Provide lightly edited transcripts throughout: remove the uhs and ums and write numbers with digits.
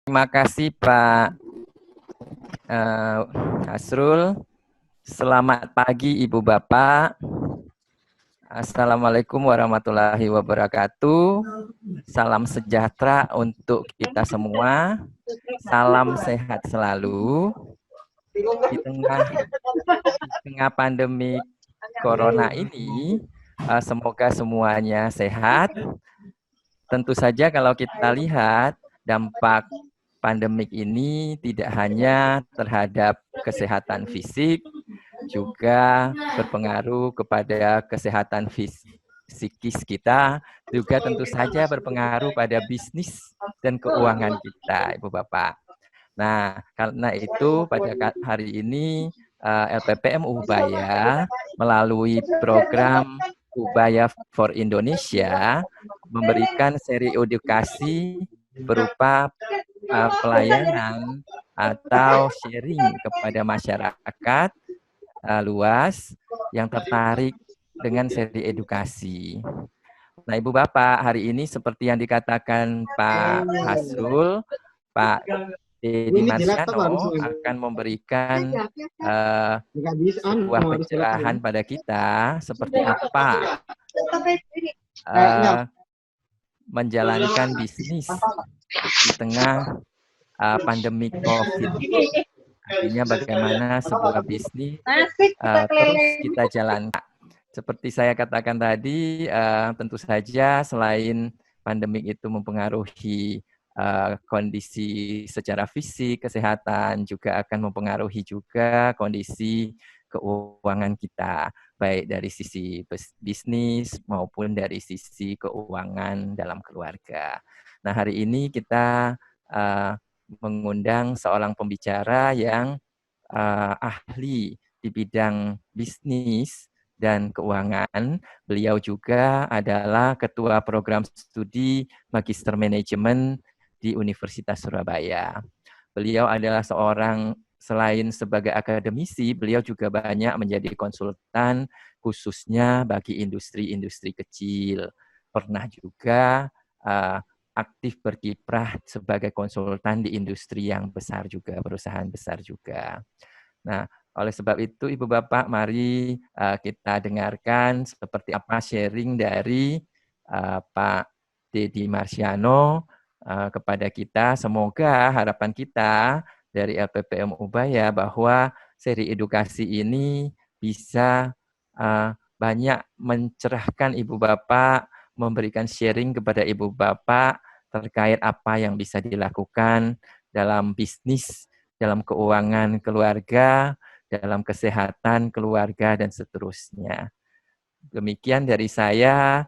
Terima kasih Pak Hasrul. Selamat pagi Ibu Bapak. Assalamualaikum warahmatullahi wabarakatuh. Salam sejahtera untuk kita semua. Salam sehat selalu. Di tengah pandemi Corona ini, semoga semuanya sehat. Tentu saja kalau kita lihat dampak pandemik ini tidak hanya terhadap kesehatan fisik, juga berpengaruh kepada kesehatan psikis kita, juga tentu saja berpengaruh pada bisnis dan keuangan kita, Ibu Bapak. Nah, karena itu pada hari ini LPPM Ubaya melalui program Ubaya for Indonesia memberikan seri edukasi berupa pelayanan atau sharing kepada masyarakat luas yang tertarik dengan seri edukasi. Nah, Ibu Bapak, hari ini seperti yang dikatakan Pak Hasrul, Pak Deddy Marsiano akan memberikan sebuah pencerahan pada kita seperti apa menjalankan bisnis di tengah pandemi COVID. Artinya bagaimana sebuah bisnis terus kita jalankan. Seperti saya katakan tadi, tentu saja selain pandemik itu mempengaruhi kondisi secara fisik, kesehatan, juga akan mempengaruhi juga kondisi keuangan kita, baik dari sisi bisnis maupun dari sisi keuangan dalam keluarga. Nah, hari ini kita mengundang seorang pembicara yang ahli di bidang bisnis dan keuangan. Beliau juga adalah Ketua Program Studi Magister Manajemen di Universitas Surabaya. Beliau adalah selain sebagai akademisi, beliau juga banyak menjadi konsultan khususnya bagi industri-industri kecil. Pernah juga aktif berkiprah sebagai konsultan di industri yang besar juga, perusahaan besar juga. Nah, oleh sebab itu, Ibu Bapak, mari kita dengarkan seperti apa sharing dari Pak Deddy Marsiano kepada kita. Semoga harapan kita dari LPPM Ubaya bahwa seri edukasi ini bisa banyak mencerahkan Ibu Bapak, memberikan sharing kepada Ibu Bapak terkait apa yang bisa dilakukan dalam bisnis, dalam keuangan keluarga, dalam kesehatan keluarga, dan seterusnya. Demikian dari saya.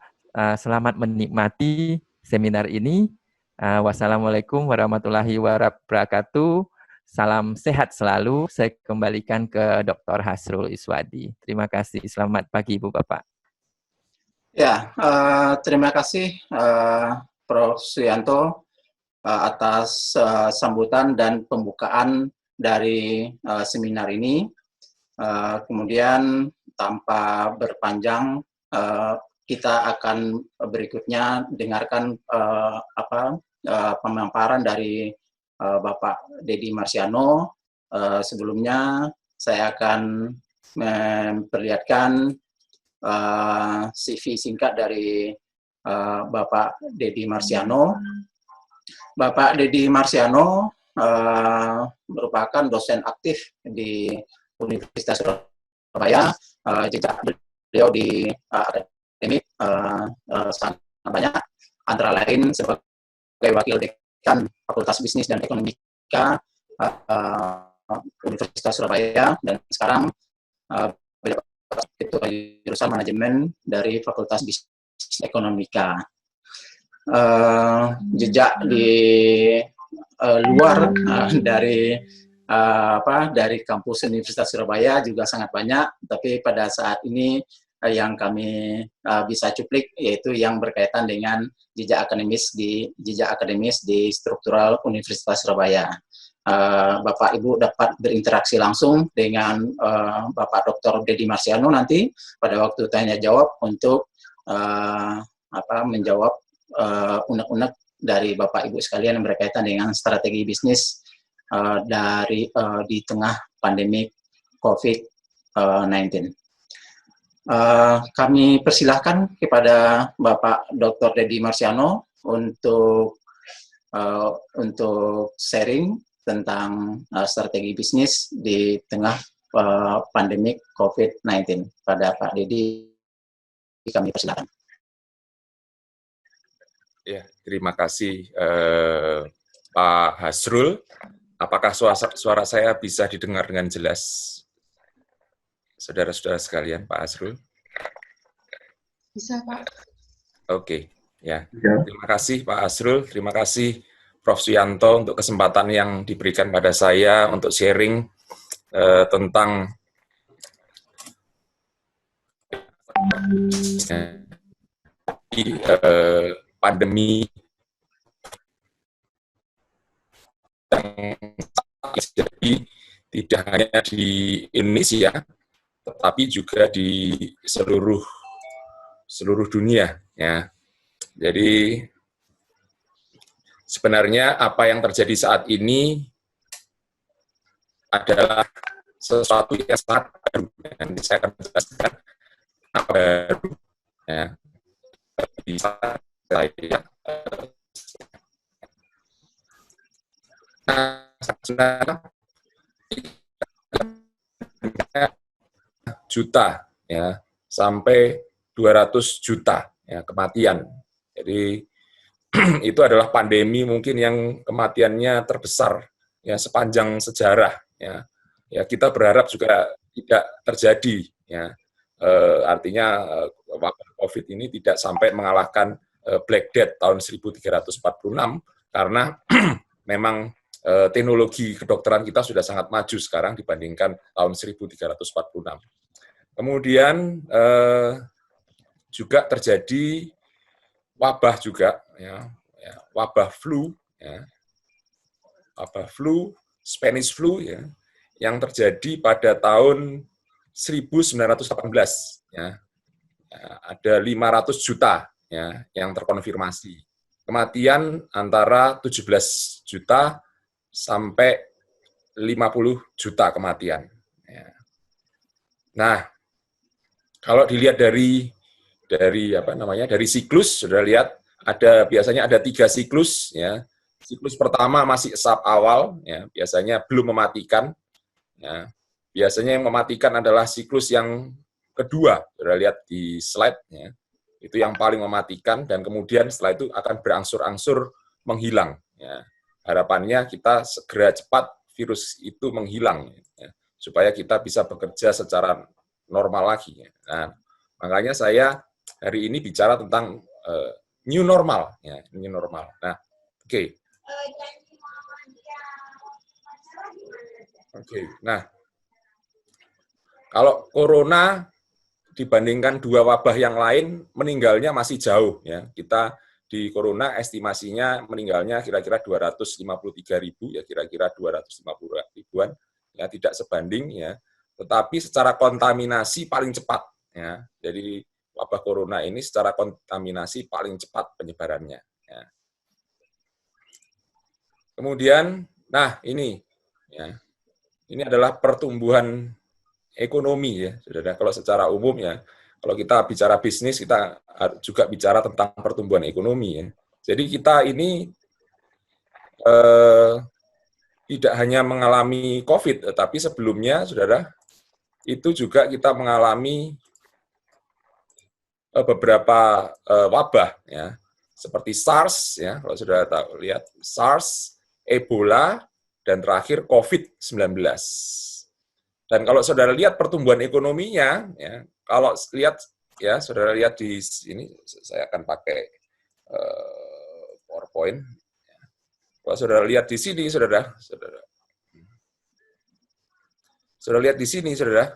Selamat menikmati seminar ini. Wassalamualaikum warahmatullahi wabarakatuh. Salam sehat selalu. Saya kembalikan ke Dr. Hasrul Iswadi. Terima kasih. Selamat pagi, Ibu Bapak. Ya, terima kasih Prof. Suyanto atas sambutan dan pembukaan dari seminar ini. Kemudian tanpa berpanjang, kita akan berikutnya dengarkan pemaparan dari Bapak Deddy Marsiano. Sebelumnya saya akan memperlihatkan CV singkat dari Bapak Deddy Marsiano. Bapak Deddy Marsiano merupakan dosen aktif di Universitas Surabaya. Jejak beliau di akademik sangat banyak, antara lain sebagai wakil dekan Fakultas Bisnis dan Ekonomika Universitas Surabaya, dan sekarang beliau Ketua Jurusan Manajemen dari Fakultas Bisnis Ekonomika. Jejak di luar dari kampus Universitas Surabaya juga sangat banyak, tapi pada saat ini yang kami bisa cuplik yaitu yang berkaitan dengan jejak akademis di struktural Universitas Surabaya. Bapak Ibu dapat berinteraksi langsung dengan Bapak Dr. Deddy Marsiano nanti pada waktu tanya jawab untuk menjawab unek-unek dari Bapak Ibu sekalian yang berkaitan dengan strategi bisnis di tengah pandemi COVID-19. Kami persilahkan kepada Bapak Dr. Deddy Marsiano untuk sharing tentang strategi bisnis di tengah pandemi COVID-19. Pada Pak Deddy, kami persilahkan. Ya, terima kasih Pak Hasrul. Apakah suara saya bisa didengar dengan jelas? Saudara-saudara sekalian, Pak Hasrul? Bisa, Pak. Oke, ya. Terima kasih Pak Hasrul, terima kasih Prof. Suyanto untuk kesempatan yang diberikan pada saya untuk sharing tentang pandemi yang terjadi tidak hanya di Indonesia, tetapi juga di seluruh dunia. Ya. Jadi sebenarnya apa yang terjadi saat ini adalah sesuatu yang sangat baru. Nanti saya akan menjelaskan apa baru. Ya. Bisa saya. Juta ya sampai 200 juta ya kematian. Jadi itu adalah pandemi mungkin yang kematiannya terbesar ya sepanjang sejarah ya. Ya kita berharap juga tidak terjadi ya. Artinya wabah Covid ini tidak sampai mengalahkan Black Death tahun 1346 karena memang teknologi kedokteran kita sudah sangat maju sekarang dibandingkan tahun 1346. Kemudian juga terjadi wabah juga, ya, wabah flu, Spanish flu, ya, yang terjadi pada tahun 1918. Ya, ada 500 juta ya, yang terkonfirmasi. Kematian antara 17 juta sampai 50 juta kematian. Ya. Nah, kalau dilihat dari siklus, sudah lihat biasanya ada 3 siklus ya. Siklus pertama masih tahap awal ya, biasanya belum mematikan. Ya. Biasanya yang mematikan adalah siklus yang kedua, sudah lihat di slide ya. Itu yang paling mematikan dan kemudian setelah itu akan berangsur-angsur menghilang ya. Harapannya kita segera cepat virus itu menghilang ya, supaya kita bisa bekerja secara normal lagi. Ya. Nah, makanya saya hari ini bicara tentang new normal, ya, new normal. Nah, oke. Nah, kalau corona dibandingkan 2 wabah yang lain, meninggalnya masih jauh. Ya. Kita di corona estimasinya meninggalnya kira-kira 253.000, ya kira-kira 250 ribuan, ya tidak sebanding. Ya. Tetapi secara kontaminasi paling cepat. Ya. Jadi wabah corona ini secara kontaminasi paling cepat penyebarannya. Ya. Kemudian, nah ini, ya, ini adalah pertumbuhan ekonomi ya, saudara. Kalau secara umum ya, kalau kita bicara bisnis, kita juga bicara tentang pertumbuhan ekonomi ya. Jadi kita ini tidak hanya mengalami COVID, tetapi sebelumnya, saudara, itu juga kita mengalami beberapa wabah ya, seperti SARS ya, kalau saudara tahu lihat SARS, Ebola, dan terakhir COVID-19. Dan kalau saudara lihat pertumbuhan ekonominya, ya, kalau lihat ya, saudara lihat di sini, saya akan pakai PowerPoint. Kalau saudara lihat di sini, saudara lihat di sini, saudara,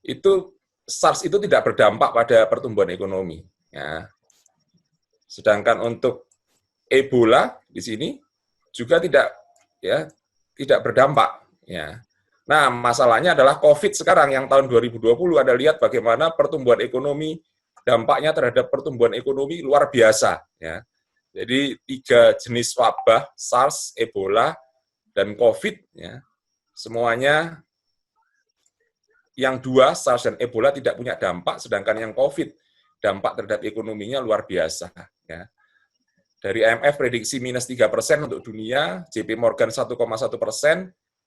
itu SARS itu tidak berdampak pada pertumbuhan ekonomi. Ya. Sedangkan untuk Ebola di sini juga tidak berdampak. Ya. Nah, masalahnya adalah COVID sekarang yang tahun 2020 Anda lihat bagaimana pertumbuhan ekonomi, dampaknya terhadap pertumbuhan ekonomi luar biasa. Ya. Jadi 3 jenis wabah, SARS, Ebola, dan COVID, ya, semuanya yang 2, SARS dan Ebola tidak punya dampak, sedangkan yang COVID, dampak terhadap ekonominya luar biasa. Ya. Dari IMF prediksi minus 3% untuk dunia, JP Morgan 1,1%,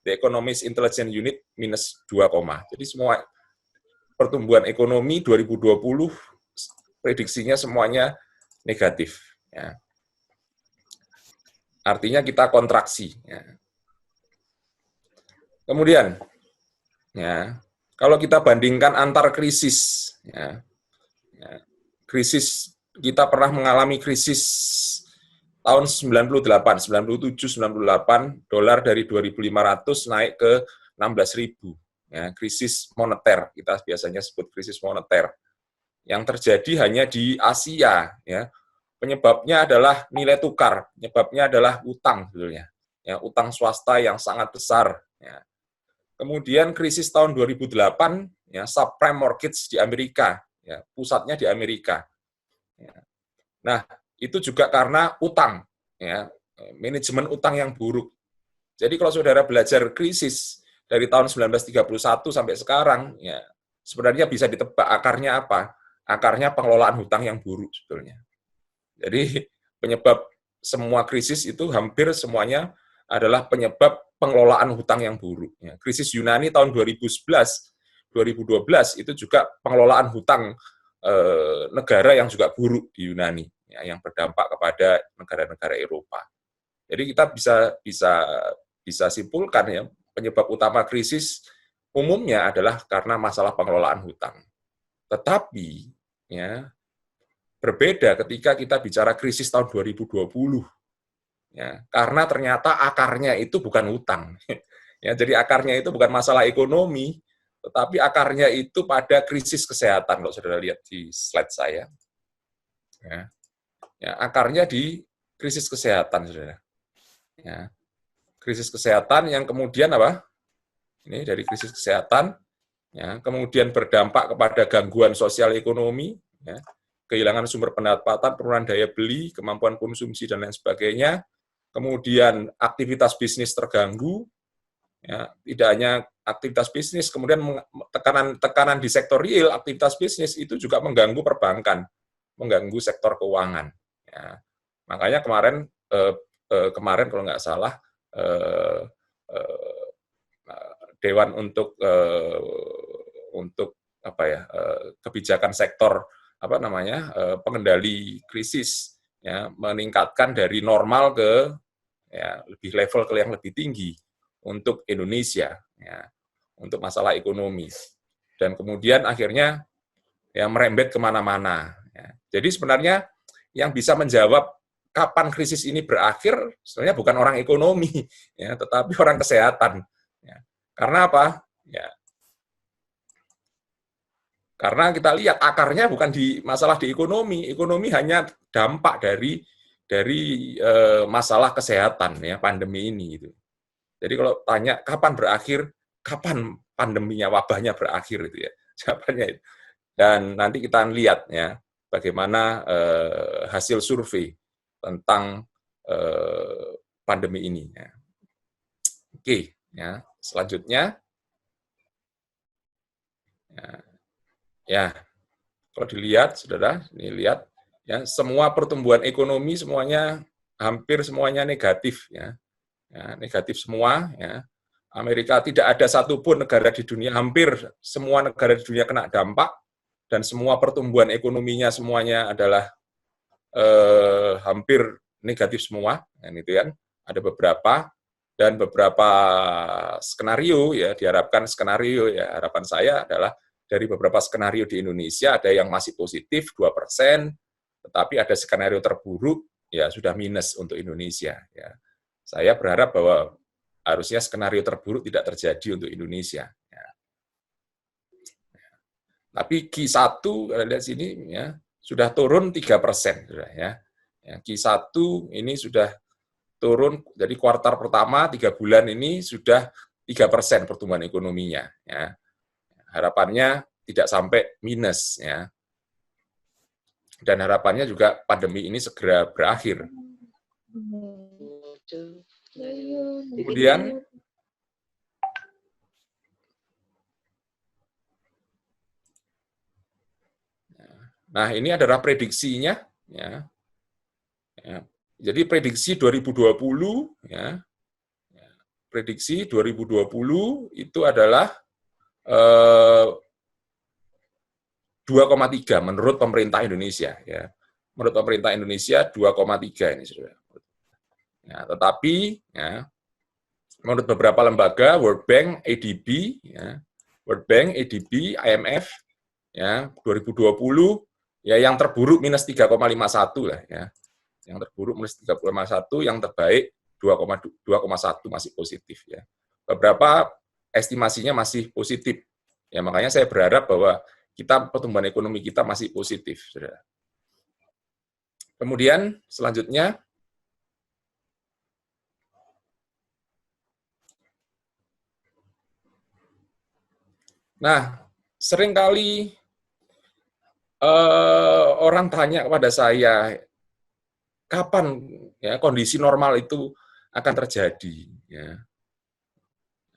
The Economist Intelligence Unit minus 2, jadi semua pertumbuhan ekonomi 2020 prediksinya semuanya negatif. Ya. Artinya kita kontraksi. Ya. Kemudian, ya, kalau kita bandingkan antar krisis, ya, krisis kita pernah mengalami krisis tahun 98, 97, 98, dolar dari 2.500 naik ke 16.000. Ya, krisis moneter, kita biasanya sebut krisis moneter. Yang terjadi hanya di Asia, ya. Penyebabnya adalah nilai tukar, penyebabnya adalah utang sebetulnya. Ya, utang swasta yang sangat besar. Ya. Kemudian krisis tahun 2008, ya, subprime mortgage di Amerika, ya, pusatnya di Amerika. Ya. Nah, itu juga karena utang, ya, manajemen utang yang buruk. Jadi kalau saudara belajar krisis dari tahun 1931 sampai sekarang, ya, sebenarnya bisa ditebak akarnya apa? Akarnya pengelolaan hutang yang buruk sebetulnya. Jadi penyebab semua krisis itu hampir semuanya adalah penyebab pengelolaan hutang yang buruk. Ya, krisis Yunani tahun 2011, 2012 itu juga pengelolaan hutang negara yang juga buruk di Yunani, ya, yang berdampak kepada negara-negara Eropa. Jadi kita bisa simpulkan, ya, penyebab utama krisis umumnya adalah karena masalah pengelolaan hutang. Tetapi, ya, berbeda ketika kita bicara krisis tahun 2020. Ya, karena ternyata akarnya itu bukan utang. Ya, jadi akarnya itu bukan masalah ekonomi, tetapi akarnya itu pada krisis kesehatan. Kalau saudara lihat di slide saya, ya, ya, akarnya di krisis kesehatan, saudara. Ya, krisis kesehatan yang kemudian apa? Ini dari krisis kesehatan, ya, kemudian berdampak kepada gangguan sosial ekonomi, ya, kehilangan sumber pendapatan, penurunan daya beli, kemampuan konsumsi, dan lain sebagainya. Kemudian aktivitas bisnis terganggu, ya, tidak hanya aktivitas bisnis, kemudian tekanan di sektor real, aktivitas bisnis itu juga mengganggu perbankan, mengganggu sektor keuangan. Ya. Makanya kemarin kalau nggak salah, Dewan untuk apa ya, kebijakan sektor pengendali krisis, ya, meningkatkan dari normal ke, ya, level yang lebih tinggi untuk Indonesia, ya, untuk masalah ekonomi, dan kemudian akhirnya, ya, merembet kemana-mana. Ya. Jadi sebenarnya yang bisa menjawab kapan krisis ini berakhir sebenarnya bukan orang ekonomi, ya, tetapi orang kesehatan. Ya. Karena apa? Ya. Karena kita lihat akarnya bukan di masalah di ekonomi hanya dampak dari masalah kesehatan, ya, pandemi ini. Gitu. Jadi kalau tanya kapan berakhir, kapan pandeminya, wabahnya berakhir, itu ya jawabannya itu. Dan nanti kita lihat, ya, bagaimana hasil survei tentang pandemi ini. Ya. Oke, ya, selanjutnya. Ya, kalau dilihat, saudara, ini lihat, ya, semua pertumbuhan ekonomi semuanya hampir semuanya negatif, ya, ya, negatif semua. Ya. Amerika tidak ada satupun negara di dunia, hampir semua negara di dunia kena dampak, dan semua pertumbuhan ekonominya semuanya adalah hampir negatif semua. Dan itu kan ada beberapa, dan beberapa skenario, ya, diharapkan skenario, ya, harapan saya adalah dari beberapa skenario di Indonesia ada yang masih positif 2%, tetapi ada skenario terburuk, ya, sudah minus untuk Indonesia. Ya. Saya berharap bahwa harusnya skenario terburuk tidak terjadi untuk Indonesia. Ya. Tapi Q1, lihat sini, ya, sudah turun 3%. Ya. Ya, Q1 ini sudah turun, jadi kuartal pertama 3 bulan ini sudah 3% pertumbuhan ekonominya. Ya. Harapannya tidak sampai minus, ya. Dan harapannya juga pandemi ini segera berakhir. Kemudian nah, ini adalah prediksinya, ya. Jadi prediksi 2020, ya, prediksi 2020 itu adalah 2,3 menurut pemerintah Indonesia, ya. Menurut pemerintah Indonesia 2,3 ini, saudara. Ya, tetapi, ya, menurut beberapa lembaga, World Bank, ADB, ya, World Bank, ADB, IMF, ya, 2020 ya yang terburuk minus 3,51 lah, ya. Yang terburuk minus 3,51, yang terbaik 2,1 masih positif, ya. Beberapa estimasinya masih positif. Ya, makanya saya berharap bahwa pertumbuhan ekonomi kita masih positif, saudara. Kemudian selanjutnya, nah, seringkali orang tanya kepada saya, kapan ya kondisi normal itu akan terjadi? Ya.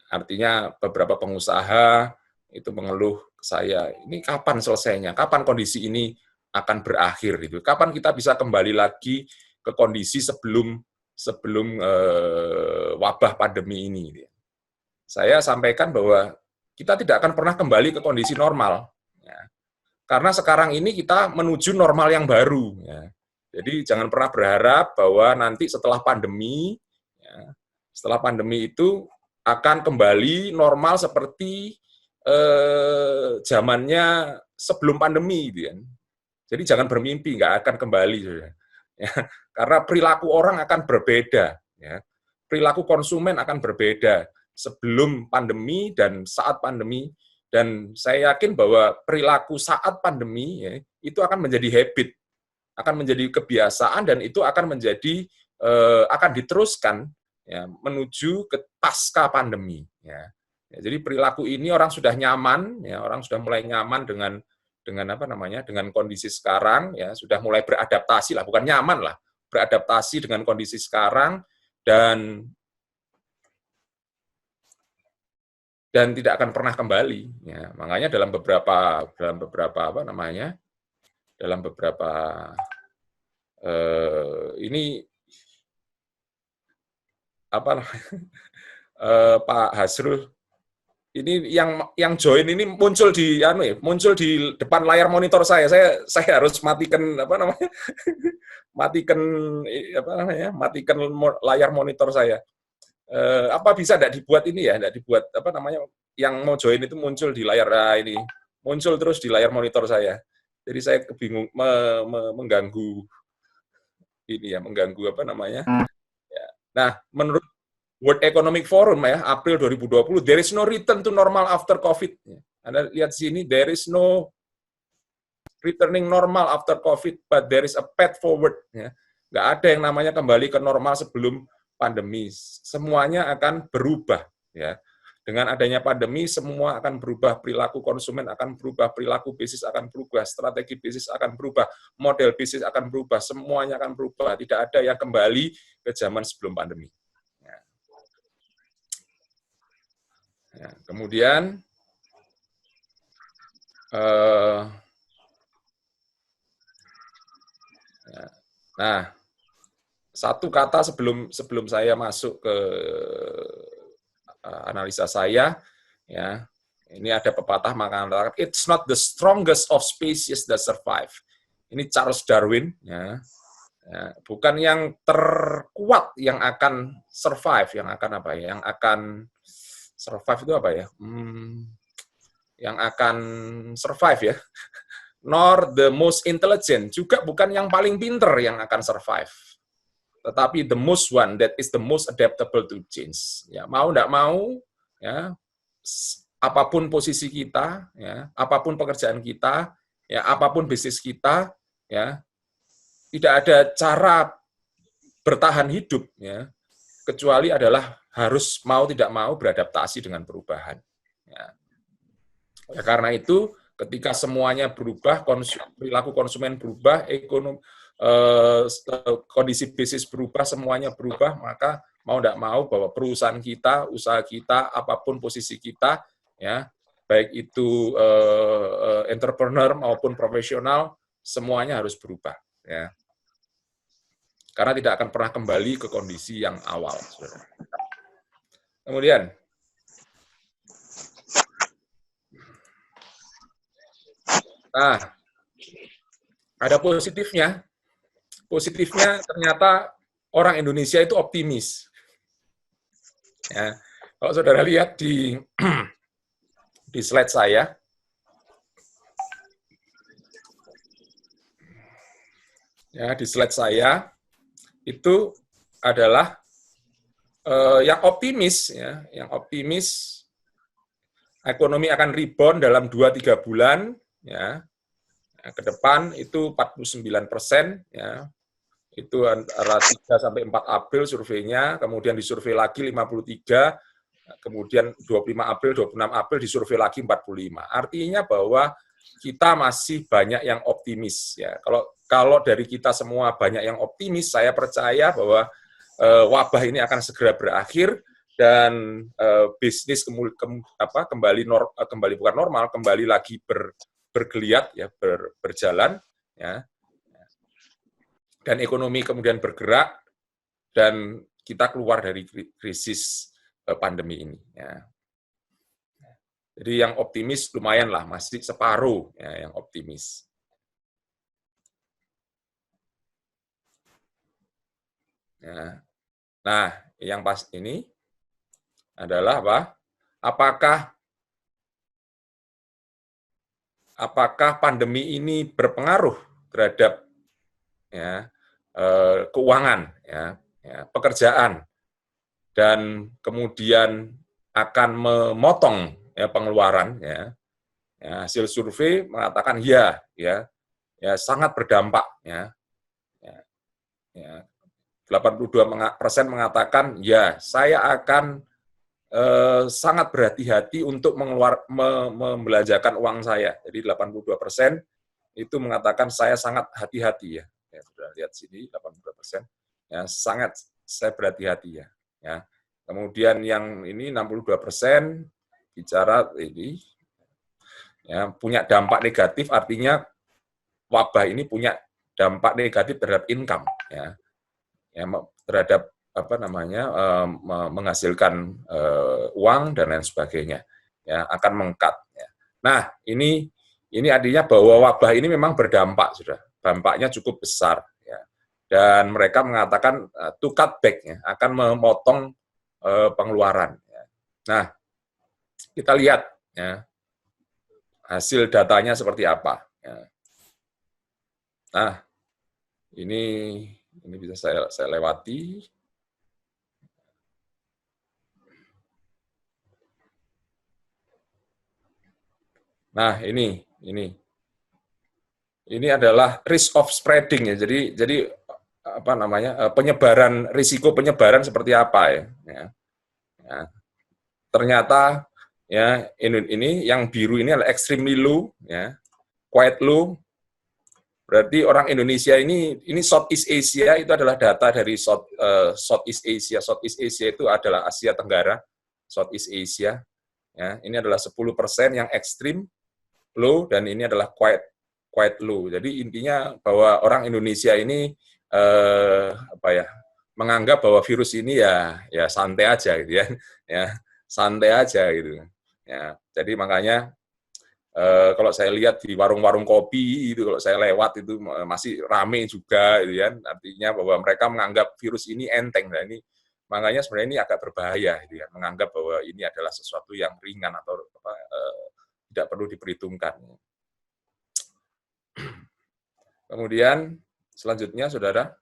Artinya beberapa pengusaha itu mengeluh ke saya, ini kapan selesainya? Kapan kondisi ini akan berakhir? Gitu. Kapan kita bisa kembali lagi ke kondisi sebelum wabah pandemi ini? Gitu. Saya sampaikan bahwa kita tidak akan pernah kembali ke kondisi normal. Ya. Karena sekarang ini kita menuju normal yang baru. Ya. Jadi jangan pernah berharap bahwa nanti setelah pandemi, ya, setelah pandemi itu akan kembali normal seperti zamannya sebelum pandemi. Gitu kan. Jadi jangan bermimpi, nggak akan kembali. Ya. Karena perilaku orang akan berbeda. Ya. Perilaku konsumen akan berbeda sebelum pandemi dan saat pandemi. Dan saya yakin bahwa perilaku saat pandemi ya, itu akan menjadi habit, akan menjadi kebiasaan, dan itu akan akan diteruskan ya, menuju ke pasca pandemi. Ya. Ya, jadi perilaku ini orang sudah nyaman, ya, orang sudah mulai nyaman dengan kondisi sekarang, ya, sudah mulai beradaptasi lah, bukan nyaman lah, beradaptasi dengan kondisi sekarang dan tidak akan pernah kembali. Ya, makanya dalam beberapa ini Pak Hasrul ini yang join ini muncul di depan layar monitor saya. Saya harus matikan matikan layar monitor saya. Apa bisa tidak dibuat ini ya, tidak dibuat yang mau join itu muncul di layar ini, muncul terus di layar monitor saya. Jadi saya kebingung mengganggu ini ya, mengganggu Ya. Nah, menurut World Economic Forum ya, April 2020, there is no return to normal after COVID. Anda lihat sini, there is no returning normal after COVID, but there is a path forward. Ya. Nggak ada yang namanya kembali ke normal sebelum pandemi. Semuanya akan berubah. Ya. Dengan adanya pandemi, semua akan berubah. Perilaku konsumen akan berubah, perilaku bisnis akan berubah, strategi bisnis akan berubah, model bisnis akan berubah, semuanya akan berubah. Tidak ada yang kembali ke zaman sebelum pandemi. Ya. Ya. Kemudian, nah, satu kata sebelum saya masuk ke analisa saya, ya, ini ada pepatah mengatakan it's not the strongest of species that survive. Ini Charles Darwin, ya, bukan yang terkuat yang akan survive, yang akan apa ya? Yang akan survive itu apa ya? Yang akan survive ya. Nor the most intelligent, juga bukan yang paling pinter yang akan survive. Tetapi the most one that is the most adaptable to change. Ya, mau tidak mau, ya, apapun posisi kita, ya, apapun pekerjaan kita, ya, apapun bisnis kita, ya, tidak ada cara bertahan hidup, ya, kecuali adalah harus mau tidak mau beradaptasi dengan perubahan. Ya. Ya, karena itu ketika semuanya berubah, perilaku konsumen berubah, kondisi bisnis berubah, semuanya berubah, maka mau tidak mau bahwa perusahaan kita, usaha kita, apapun posisi kita, ya, baik itu entrepreneur maupun profesional, semuanya harus berubah, ya. Karena tidak akan pernah kembali ke kondisi yang awal. Saudara. Kemudian, nah, ada positifnya. Positifnya ternyata orang Indonesia itu optimis. Ya, kalau saudara lihat di di slide saya, ya di slide saya itu adalah yang optimis, ya, yang optimis ekonomi akan rebound dalam 2-3 bulan, ya. Ke depan itu 49%, ya. Itu antara 3 sampai 4 April surveinya, kemudian disurvei lagi 53, kemudian 25 April, 26 April disurvei lagi 45. Artinya bahwa kita masih banyak yang optimis, ya. Kalau dari kita semua banyak yang optimis, saya percaya bahwa wabah ini akan segera berakhir dan bisnis kembali bukan normal, kembali lagi bergeliat, ya, berjalan, ya. Dan ekonomi kemudian bergerak dan kita keluar dari krisis pandemi ini, ya. Jadi yang optimis lumayan lah, masih separuh, ya, yang optimis. Ya. Nah, yang pas ini adalah apa? Apakah pandemi ini berpengaruh terhadap, ya, keuangan, ya, pekerjaan, dan kemudian akan memotong, ya, pengeluaran, ya. Hasil survei mengatakan ya sangat berdampak, ya. 82% mengatakan ya saya akan sangat berhati-hati untuk membelanjakan uang saya. Jadi 82% itu mengatakan saya sangat hati-hati, ya. Ya, sudah lihat sini 82%. Ya, sangat saya berhati-hati, ya. Ya. Kemudian yang ini 62% bicara ini, ya, punya dampak negatif, artinya wabah ini punya dampak negatif terhadap income, ya. Ya, terhadap menghasilkan uang dan lain sebagainya, ya, akan mengkat, ya. Nah, ini artinya bahwa wabah ini memang berdampak, sudah dampaknya cukup besar, ya. Dan mereka mengatakan to cut back, ya, akan memotong pengeluaran, ya. Nah, kita lihat, ya, hasil datanya seperti apa, ya. Nah, ini bisa saya lewati. Nah, ini adalah risk of spreading, ya. Jadi risiko penyebaran seperti apa, ya. Ya. Ternyata, ya, ini yang biru ini adalah extremely low, ya, quite low. Berarti orang Indonesia ini Southeast Asia itu adalah data dari Southeast Asia. Southeast Asia itu adalah Asia Tenggara, Southeast Asia. Ya, ini adalah 10% yang ekstrim low dan ini adalah quite low. Jadi intinya bahwa orang Indonesia ini menganggap bahwa virus ini ya santai aja, gitu, ya. Ya, santai aja, gitu. Ya, jadi makanya kalau saya lihat di warung-warung kopi itu, kalau saya lewat itu masih rame juga, gitu, ya. Artinya bahwa mereka menganggap virus ini enteng. Nah, ini makanya sebenarnya ini agak berbahaya, gitu, ya, menganggap bahwa ini adalah sesuatu yang ringan atau tidak perlu diperhitungkan. Kemudian selanjutnya, saudara.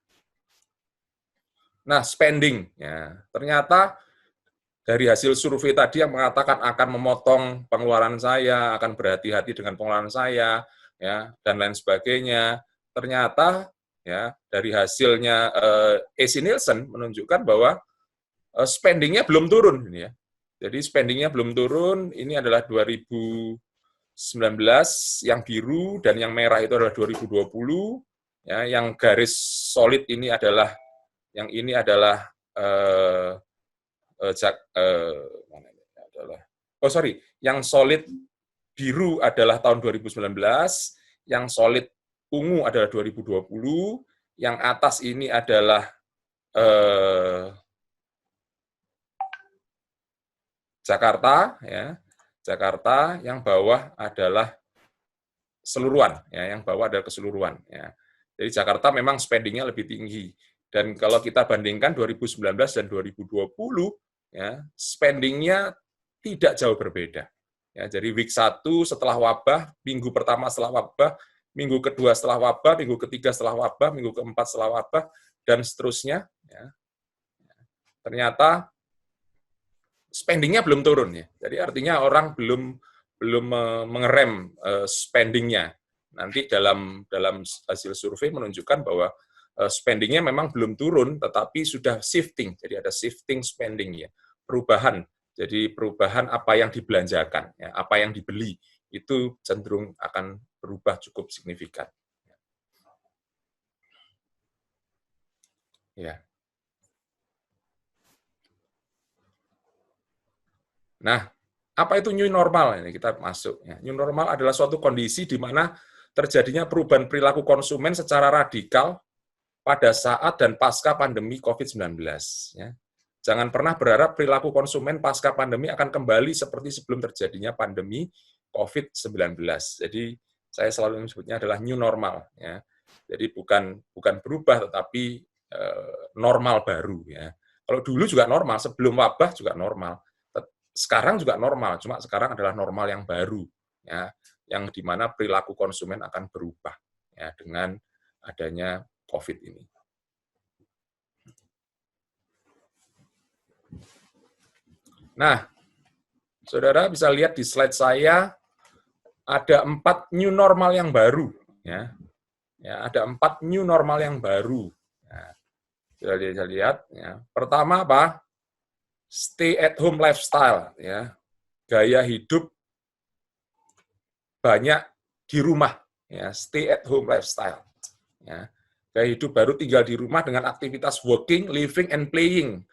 Nah, spending, ya. Ternyata dari hasil survei tadi yang mengatakan akan memotong pengeluaran saya, akan berhati-hati dengan pengeluaran saya, ya, dan lain sebagainya. Ternyata, ya, dari hasilnya AC Nielsen menunjukkan bahwa spending-nya belum turun, ini, ya. Jadi spending-nya belum turun. Ini adalah 2019 yang biru dan yang merah itu adalah 2020, ya, yang garis solid ini adalah yang solid biru adalah tahun 2019, yang solid ungu adalah 2020, yang atas ini adalah Jakarta, ya, Jakarta, yang bawah adalah keseluruhan, ya, yang bawah adalah keseluruhan. Ya. Jadi Jakarta memang spendingnya lebih tinggi. Dan kalau kita bandingkan 2019 dan 2020, ya, spendingnya tidak jauh berbeda. Ya, jadi week 1 setelah wabah, minggu pertama setelah wabah, minggu kedua setelah wabah, minggu ketiga setelah wabah, minggu keempat setelah wabah, dan seterusnya. Ya. Ternyata spendingnya belum turun, ya. Jadi artinya orang belum mengerem spendingnya. Nanti dalam hasil survei menunjukkan bahwa spendingnya memang belum turun, tetapi sudah shifting. Jadi ada shifting spending, ya, perubahan. Jadi perubahan apa yang dibelanjakan, ya, apa yang dibeli itu cenderung akan berubah cukup signifikan. Ya. Nah, apa itu new normal? Ini kita masuk. Ya. New normal adalah suatu kondisi di mana terjadinya perubahan perilaku konsumen secara radikal pada saat dan pasca pandemi COVID-19. Ya. Jangan pernah berharap perilaku konsumen pasca pandemi akan kembali seperti sebelum terjadinya pandemi COVID-19. Jadi saya selalu menyebutnya adalah new normal. Ya. Jadi bukan berubah, tetapi normal baru. Ya. Kalau dulu juga normal, sebelum wabah juga normal. Sekarang juga normal, cuma sekarang adalah normal yang baru, ya, yang di mana perilaku konsumen akan berubah, ya, dengan adanya COVID ini. Nah, saudara bisa lihat di slide saya ada 4 new normal yang baru, ya, ada 4 new normal yang baru. Ya, bisa lihat, ya. Pertama apa? Stay at home lifestyle, ya, gaya hidup banyak di rumah, ya, stay at home lifestyle, ya, gaya hidup baru tinggal di rumah dengan aktivitas working, living, and playing,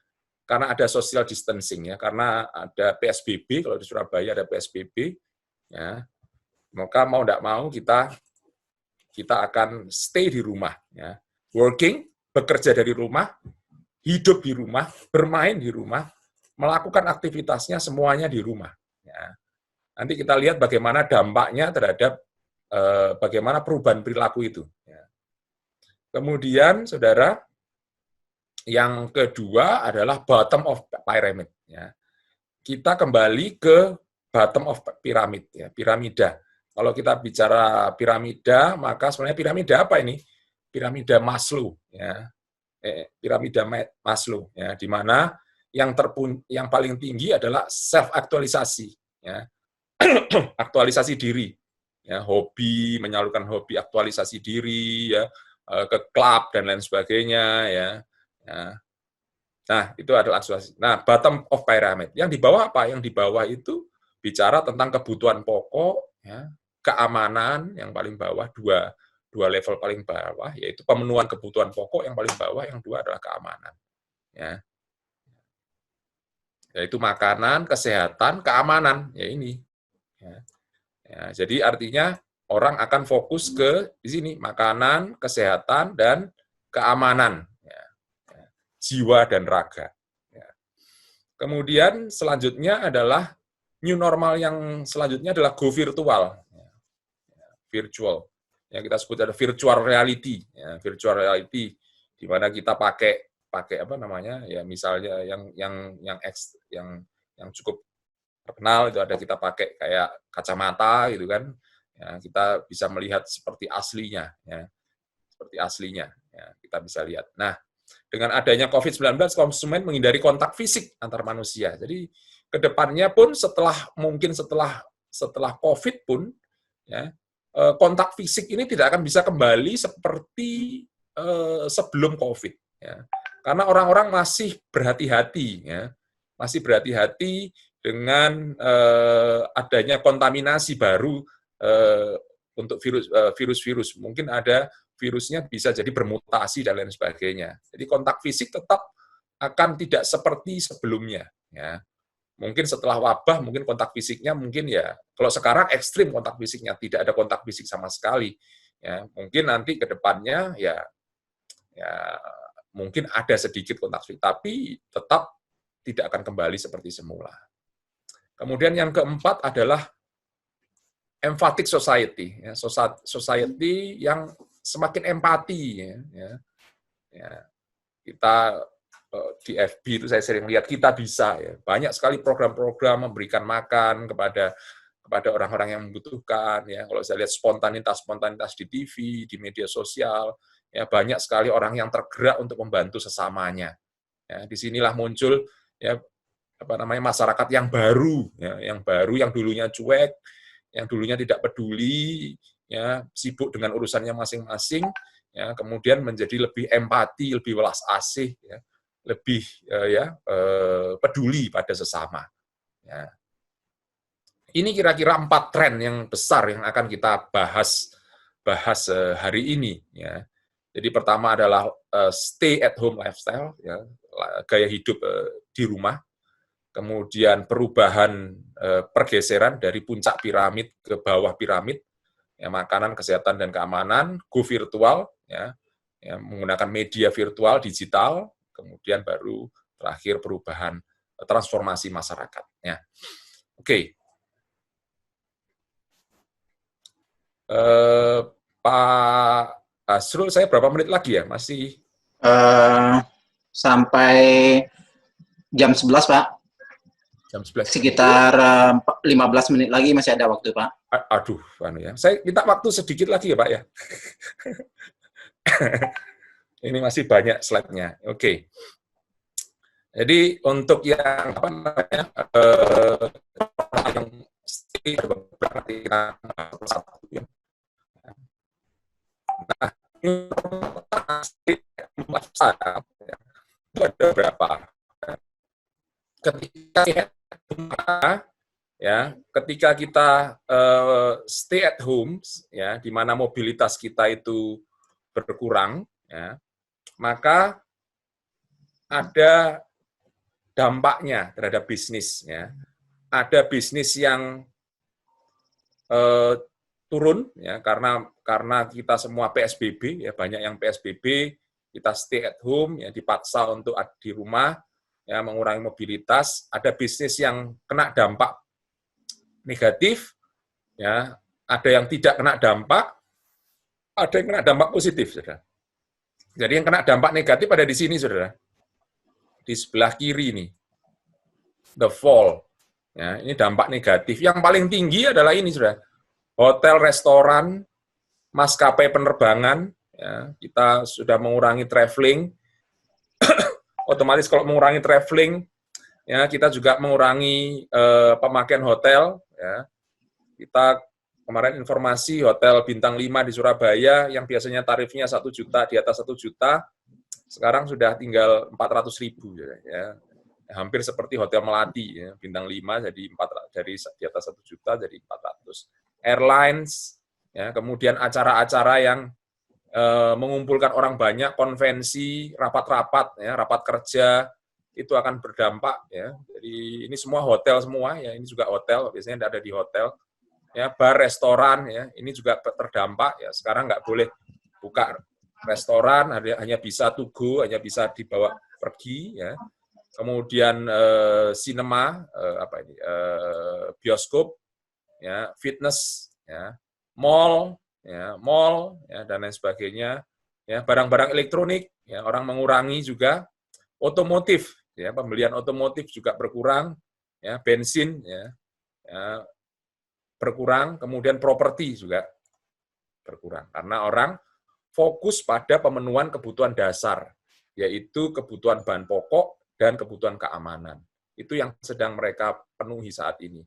karena ada social distancing, ya, karena ada PSBB, kalau di Surabaya ada PSBB, ya, maka mau tidak mau kita akan stay di rumah, ya, working, bekerja dari rumah, hidup di rumah, bermain di rumah, melakukan aktivitasnya semuanya di rumah. Ya. Nanti kita lihat bagaimana dampaknya terhadap bagaimana perubahan perilaku itu. Ya. Kemudian, saudara, yang kedua adalah bottom of pyramid. Ya. Kita kembali ke bottom of pyramid, ya, piramida. Kalau kita bicara piramida, maka sebenarnya piramida apa ini? Piramida Maslow. Ya. Piramida Maslow, ya, di mana yang paling tinggi adalah self-aktualisasi, ya. Aktualisasi diri, ya, hobi, menyalurkan hobi, aktualisasi diri, ya, ke klub dan lain sebagainya, ya. Nah, itu adalah aktualisasi. Nah, bottom of pyramid. Yang di bawah apa? Yang di bawah itu bicara tentang kebutuhan pokok, ya, keamanan yang paling bawah, dua level paling bawah, yaitu pemenuhan kebutuhan pokok yang paling bawah, yang dua adalah keamanan, ya. Yaitu makanan, kesehatan, keamanan, ya ini. Ya. Ya, jadi artinya orang akan fokus ke di sini makanan, kesehatan, dan keamanan, ya. Ya. Jiwa dan raga. Ya. Kemudian selanjutnya adalah new normal yang selanjutnya adalah go virtual, ya. Ya. Virtual, yang kita sebut ada virtual reality, ya. Virtual reality di mana kita pakai apa namanya, ya, misalnya yang cukup terkenal itu ada kita pakai kayak kacamata gitu kan, ya, kita bisa melihat seperti aslinya, ya, seperti aslinya, ya, kita bisa lihat. Nah, dengan adanya COVID-19, konsumen menghindari kontak fisik antar manusia. Jadi kedepannya pun setelah COVID pun, ya, kontak fisik ini tidak akan bisa kembali seperti sebelum COVID, ya. Karena orang-orang masih berhati-hati, ya, masih berhati-hati dengan adanya kontaminasi baru untuk virus-virus. Mungkin ada virusnya bisa jadi bermutasi dan lain sebagainya. Jadi kontak fisik tetap akan tidak seperti sebelumnya. Ya. Mungkin setelah wabah, mungkin kontak fisiknya mungkin ya, kalau sekarang ekstrim kontak fisiknya, tidak ada kontak fisik sama sekali. Ya, mungkin nanti ke depannya ya mungkin ada sedikit kontak fisik, tapi tetap tidak akan kembali seperti semula. Kemudian yang keempat adalah emphatic society, ya, society yang semakin empati. Ya. Kita di FB itu saya sering lihat kita bisa, ya, banyak sekali program-program memberikan makan kepada orang-orang yang membutuhkan. Ya, kalau saya lihat spontanitas di TV, di media sosial, ya banyak sekali orang yang tergerak untuk membantu sesamanya. Ya, disinilah muncul ya masyarakat yang baru, ya, yang dulunya cuek, yang dulunya tidak peduli, ya sibuk dengan urusannya masing-masing, ya kemudian menjadi lebih empati, lebih welas asih, ya, lebih peduli pada sesama. Ya. Ini kira-kira 4 tren yang besar yang akan kita bahas hari ini. Ya. Jadi pertama adalah stay at home lifestyle, ya, gaya hidup di rumah. Kemudian perubahan pergeseran dari puncak piramid ke bawah piramid, ya, makanan, kesehatan, dan keamanan, go virtual, ya, menggunakan media virtual, digital, kemudian baru terakhir perubahan transformasi masyarakat. Ya. Oke. Pak Asrul, saya berapa menit lagi ya? Masih? Sampai jam 11, Pak. Jam 11. Sekitar 15 menit lagi masih ada waktu, Pak. Aduh, ya. Saya minta waktu sedikit lagi ya, Pak ya. Ini masih banyak slide-nya. Oke. Jadi untuk yang apa namanya yang nah, itu ada berapa? Ketika kita stay at home, ya, di mana mobilitas kita itu berkurang, ya, maka ada dampaknya terhadap bisnis. Ya. Ada bisnis yang turun, ya, karena kita semua PSBB, ya, banyak yang PSBB, kita stay at home, ya, dipaksa untuk di rumah, ya, mengurangi mobilitas. Ada bisnis yang kena dampak negatif, ya, ada yang tidak kena dampak, ada yang kena dampak positif, saudara. Jadi yang kena dampak negatif ada di sini, saudara. Di sebelah kiri ini, the fall. Ya, ini dampak negatif. Yang paling tinggi adalah ini, saudara. Hotel, restoran, maskapai penerbangan, ya, kita sudah mengurangi traveling. Otomatis kalau mengurangi traveling, ya, kita juga mengurangi pemakaian hotel. Ya. Kita kemarin informasi hotel bintang 5 di Surabaya yang biasanya tarifnya 1 juta, di atas 1 juta, sekarang sudah tinggal 400.000. Ya. Hampir seperti Hotel Melati, ya, bintang 5 jadi dari di atas 1 juta jadi 400. Airlines, ya, kemudian acara-acara yang mengumpulkan orang banyak, konvensi, rapat-rapat, ya, rapat kerja, itu akan berdampak. Ya. Jadi ini semua hotel semua, ya, ini juga hotel, biasanya ada di hotel. Ya, bar, restoran, ya, ini juga terdampak. Ya. Sekarang nggak boleh buka restoran, hanya bisa to go, hanya bisa dibawa pergi. Ya. Kemudian sinema, bioskop, ya, fitness, ya, mall, ya, dan lain sebagainya, ya, barang-barang elektronik, ya, orang mengurangi juga, otomotif, ya, pembelian otomotif juga berkurang, ya, bensin, ya, berkurang, kemudian properti juga berkurang karena orang fokus pada pemenuhan kebutuhan dasar, yaitu kebutuhan bahan pokok dan kebutuhan keamanan. Itu yang sedang mereka penuhi saat ini.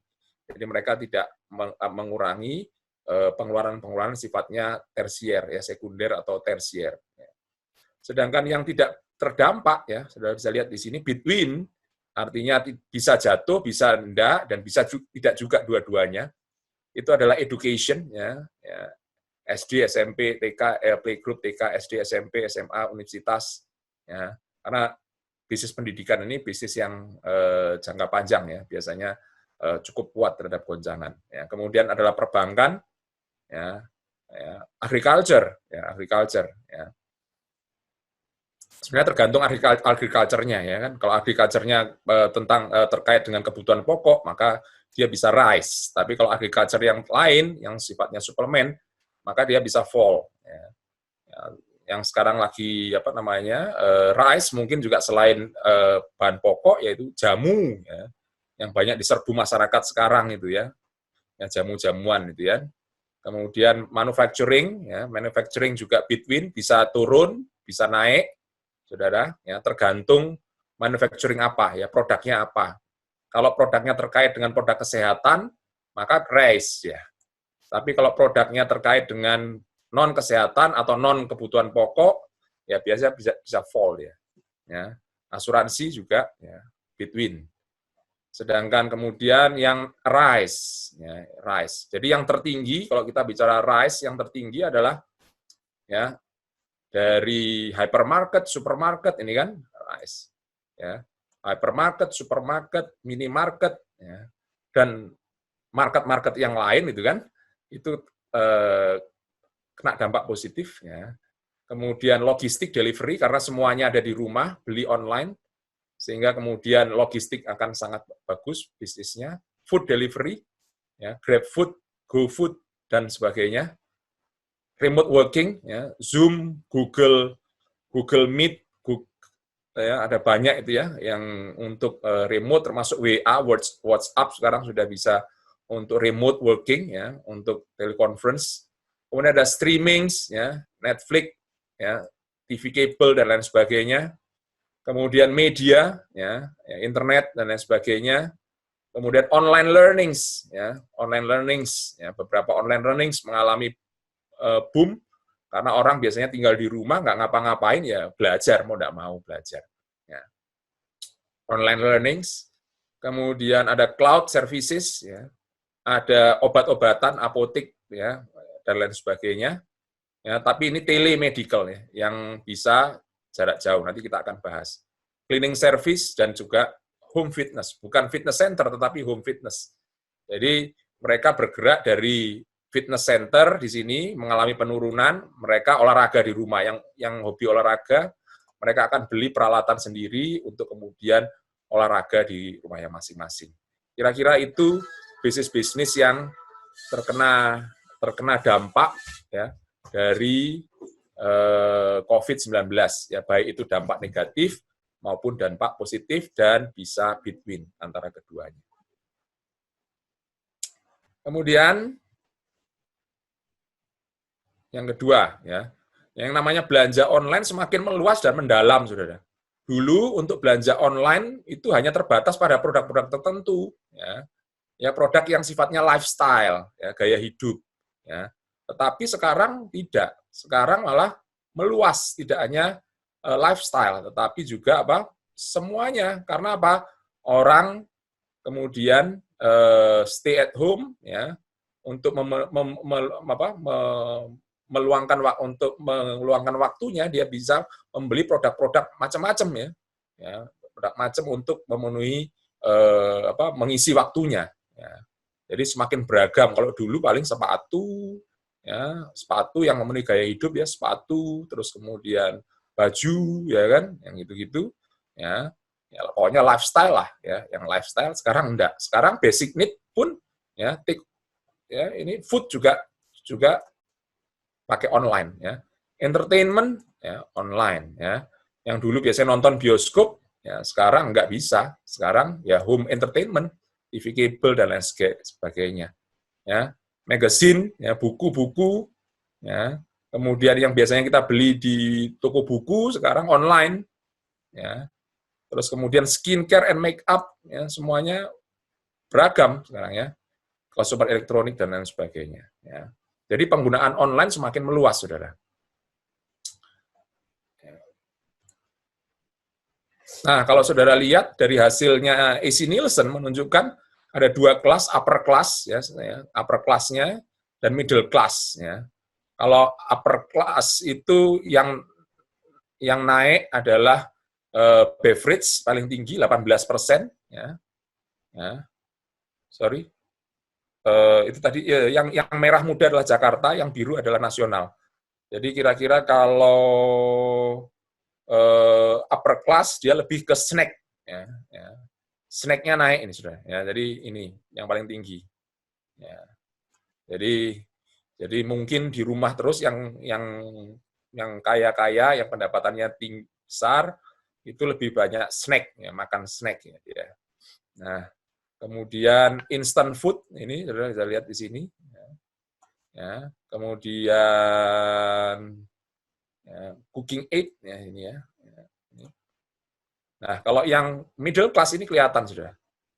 Jadi mereka tidak mengurangi pengeluaran-pengeluaran sifatnya tersier, ya, sekunder atau tersier. Sedangkan yang tidak terdampak, ya, sudah bisa lihat di sini, Bitwin artinya bisa jatuh, bisa enggak, dan bisa tidak juga dua-duanya. Itu adalah education, ya, SD, SMP, TK, playgroup, TK, SD, SMP, SMA, universitas, ya, karena bisnis pendidikan ini bisnis yang jangka panjang, ya, biasanya cukup kuat terhadap goncangan. Ya. Kemudian adalah perbankan, ya, agriculture, ya. Sebenarnya tergantung agriculture-nya, ya kan. Kalau agriculture-nya terkait dengan kebutuhan pokok, maka dia bisa rise. Tapi kalau agriculture yang lain, yang sifatnya suplemen, maka dia bisa fall. Ya. Yang sekarang lagi rise mungkin juga selain bahan pokok, yaitu jamu, ya, yang banyak diserbu masyarakat sekarang itu, ya, jamu-jamuan itu, ya. Kemudian manufacturing, ya, manufacturing juga between, bisa turun, bisa naik, saudara, ya, tergantung manufacturing apa, ya, produknya apa. Kalau produknya terkait dengan produk kesehatan, maka rise, ya. Tapi kalau produknya terkait dengan non kesehatan atau non kebutuhan pokok, ya biasanya bisa fall, ya. Ya. Asuransi juga, ya, between. Sedangkan kemudian yang rise, ya, rise. Jadi yang tertinggi, kalau kita bicara rise, yang tertinggi adalah, ya, dari hypermarket, supermarket, ini kan rise, ya, hypermarket, supermarket, minimarket, ya, dan market-market yang lain itu kan, itu kena dampak positif, ya. Kemudian logistik delivery karena semuanya ada di rumah, beli online, sehingga kemudian logistik akan sangat bagus bisnisnya. Food delivery, ya, GrabFood, GoFood, dan sebagainya. Remote working, ya, Zoom, Google Meet, ya, ada banyak itu, ya, yang untuk remote, termasuk WA, WhatsApp sekarang sudah bisa untuk remote working, ya, untuk teleconference. Kemudian ada streaming, ya, Netflix, ya, TV kabel dan lain sebagainya. Kemudian media, ya, internet dan lain sebagainya. Kemudian online learnings, ya, beberapa online learnings mengalami boom, karena orang biasanya tinggal di rumah, nggak ngapa-ngapain, ya belajar, mau nggak mau belajar. Ya. Online learnings, kemudian ada cloud services, ya, ada obat-obatan, apotik, ya, dan lain sebagainya. Ya, tapi ini telemedical, ya, yang bisa jarak jauh, nanti kita akan bahas. Cleaning service dan juga home fitness, bukan fitness center, tetapi home fitness. Jadi mereka bergerak dari fitness center di sini mengalami penurunan, mereka olahraga di rumah. Yang hobi olahraga, mereka akan beli peralatan sendiri untuk kemudian olahraga di rumahnya masing-masing. Kira-kira itu bisnis-bisnis yang terkena dampak, ya, dari COVID-19, ya, baik itu dampak negatif maupun dampak positif, dan bisa between antara keduanya. Kemudian yang kedua, ya, yang namanya belanja online semakin meluas dan mendalam, saudara. Dulu untuk belanja online itu hanya terbatas pada produk-produk tertentu, ya, produk yang sifatnya lifestyle, ya, gaya hidup, ya. Tetapi sekarang tidak, sekarang malah meluas, tidak hanya lifestyle, tetapi juga semuanya. Karena orang kemudian stay at home, ya, untuk meluangkan waktunya, dia bisa membeli produk-produk macam-macam, ya, produk macam untuk memenuhi mengisi waktunya, ya. Jadi semakin beragam. Kalau dulu paling sepatu, ya, sepatu yang memenuhi gaya hidup, ya, sepatu, terus kemudian baju, ya kan, yang gitu-gitu, ya, pokoknya lifestyle lah, ya, yang lifestyle. Sekarang enggak. Sekarang basic need pun, ya, ini food juga pakai online, ya. Entertainment, ya, online, ya. Yang dulu biasanya nonton bioskop, ya, sekarang nggak bisa. Sekarang, ya, home entertainment, TV kabel dan lain sebagainya, ya. Magazine, ya, buku-buku, ya. Kemudian yang biasanya kita beli di toko buku sekarang online, ya. Terus kemudian skincare and make up, ya, semuanya beragam sekarang, ya. Konsumer elektronik dan lain sebagainya, ya. Jadi penggunaan online semakin meluas, saudara. Nah, kalau saudara lihat dari hasilnya AC Nielsen menunjukkan ada 2 kelas, upper class ya, upper class-nya dan middle class ya. Kalau upper class itu yang naik adalah beverage paling tinggi 18% ya. Ya. Sorry. Itu tadi yang merah muda adalah Jakarta, yang biru adalah nasional. Jadi kira-kira kalau upper class dia lebih ke snack ya. Snacknya naik ini sudah ya. Jadi ini yang paling tinggi ya. Jadi mungkin di rumah terus yang kaya-kaya, yang pendapatannya tinggi besar itu lebih banyak snack ya, makan snack ya. Nah, kemudian instant food ini sudah bisa lihat di sini ya. Kemudian cooking aid ya ini ya. Nah, kalau yang middle class ini kelihatan sudah.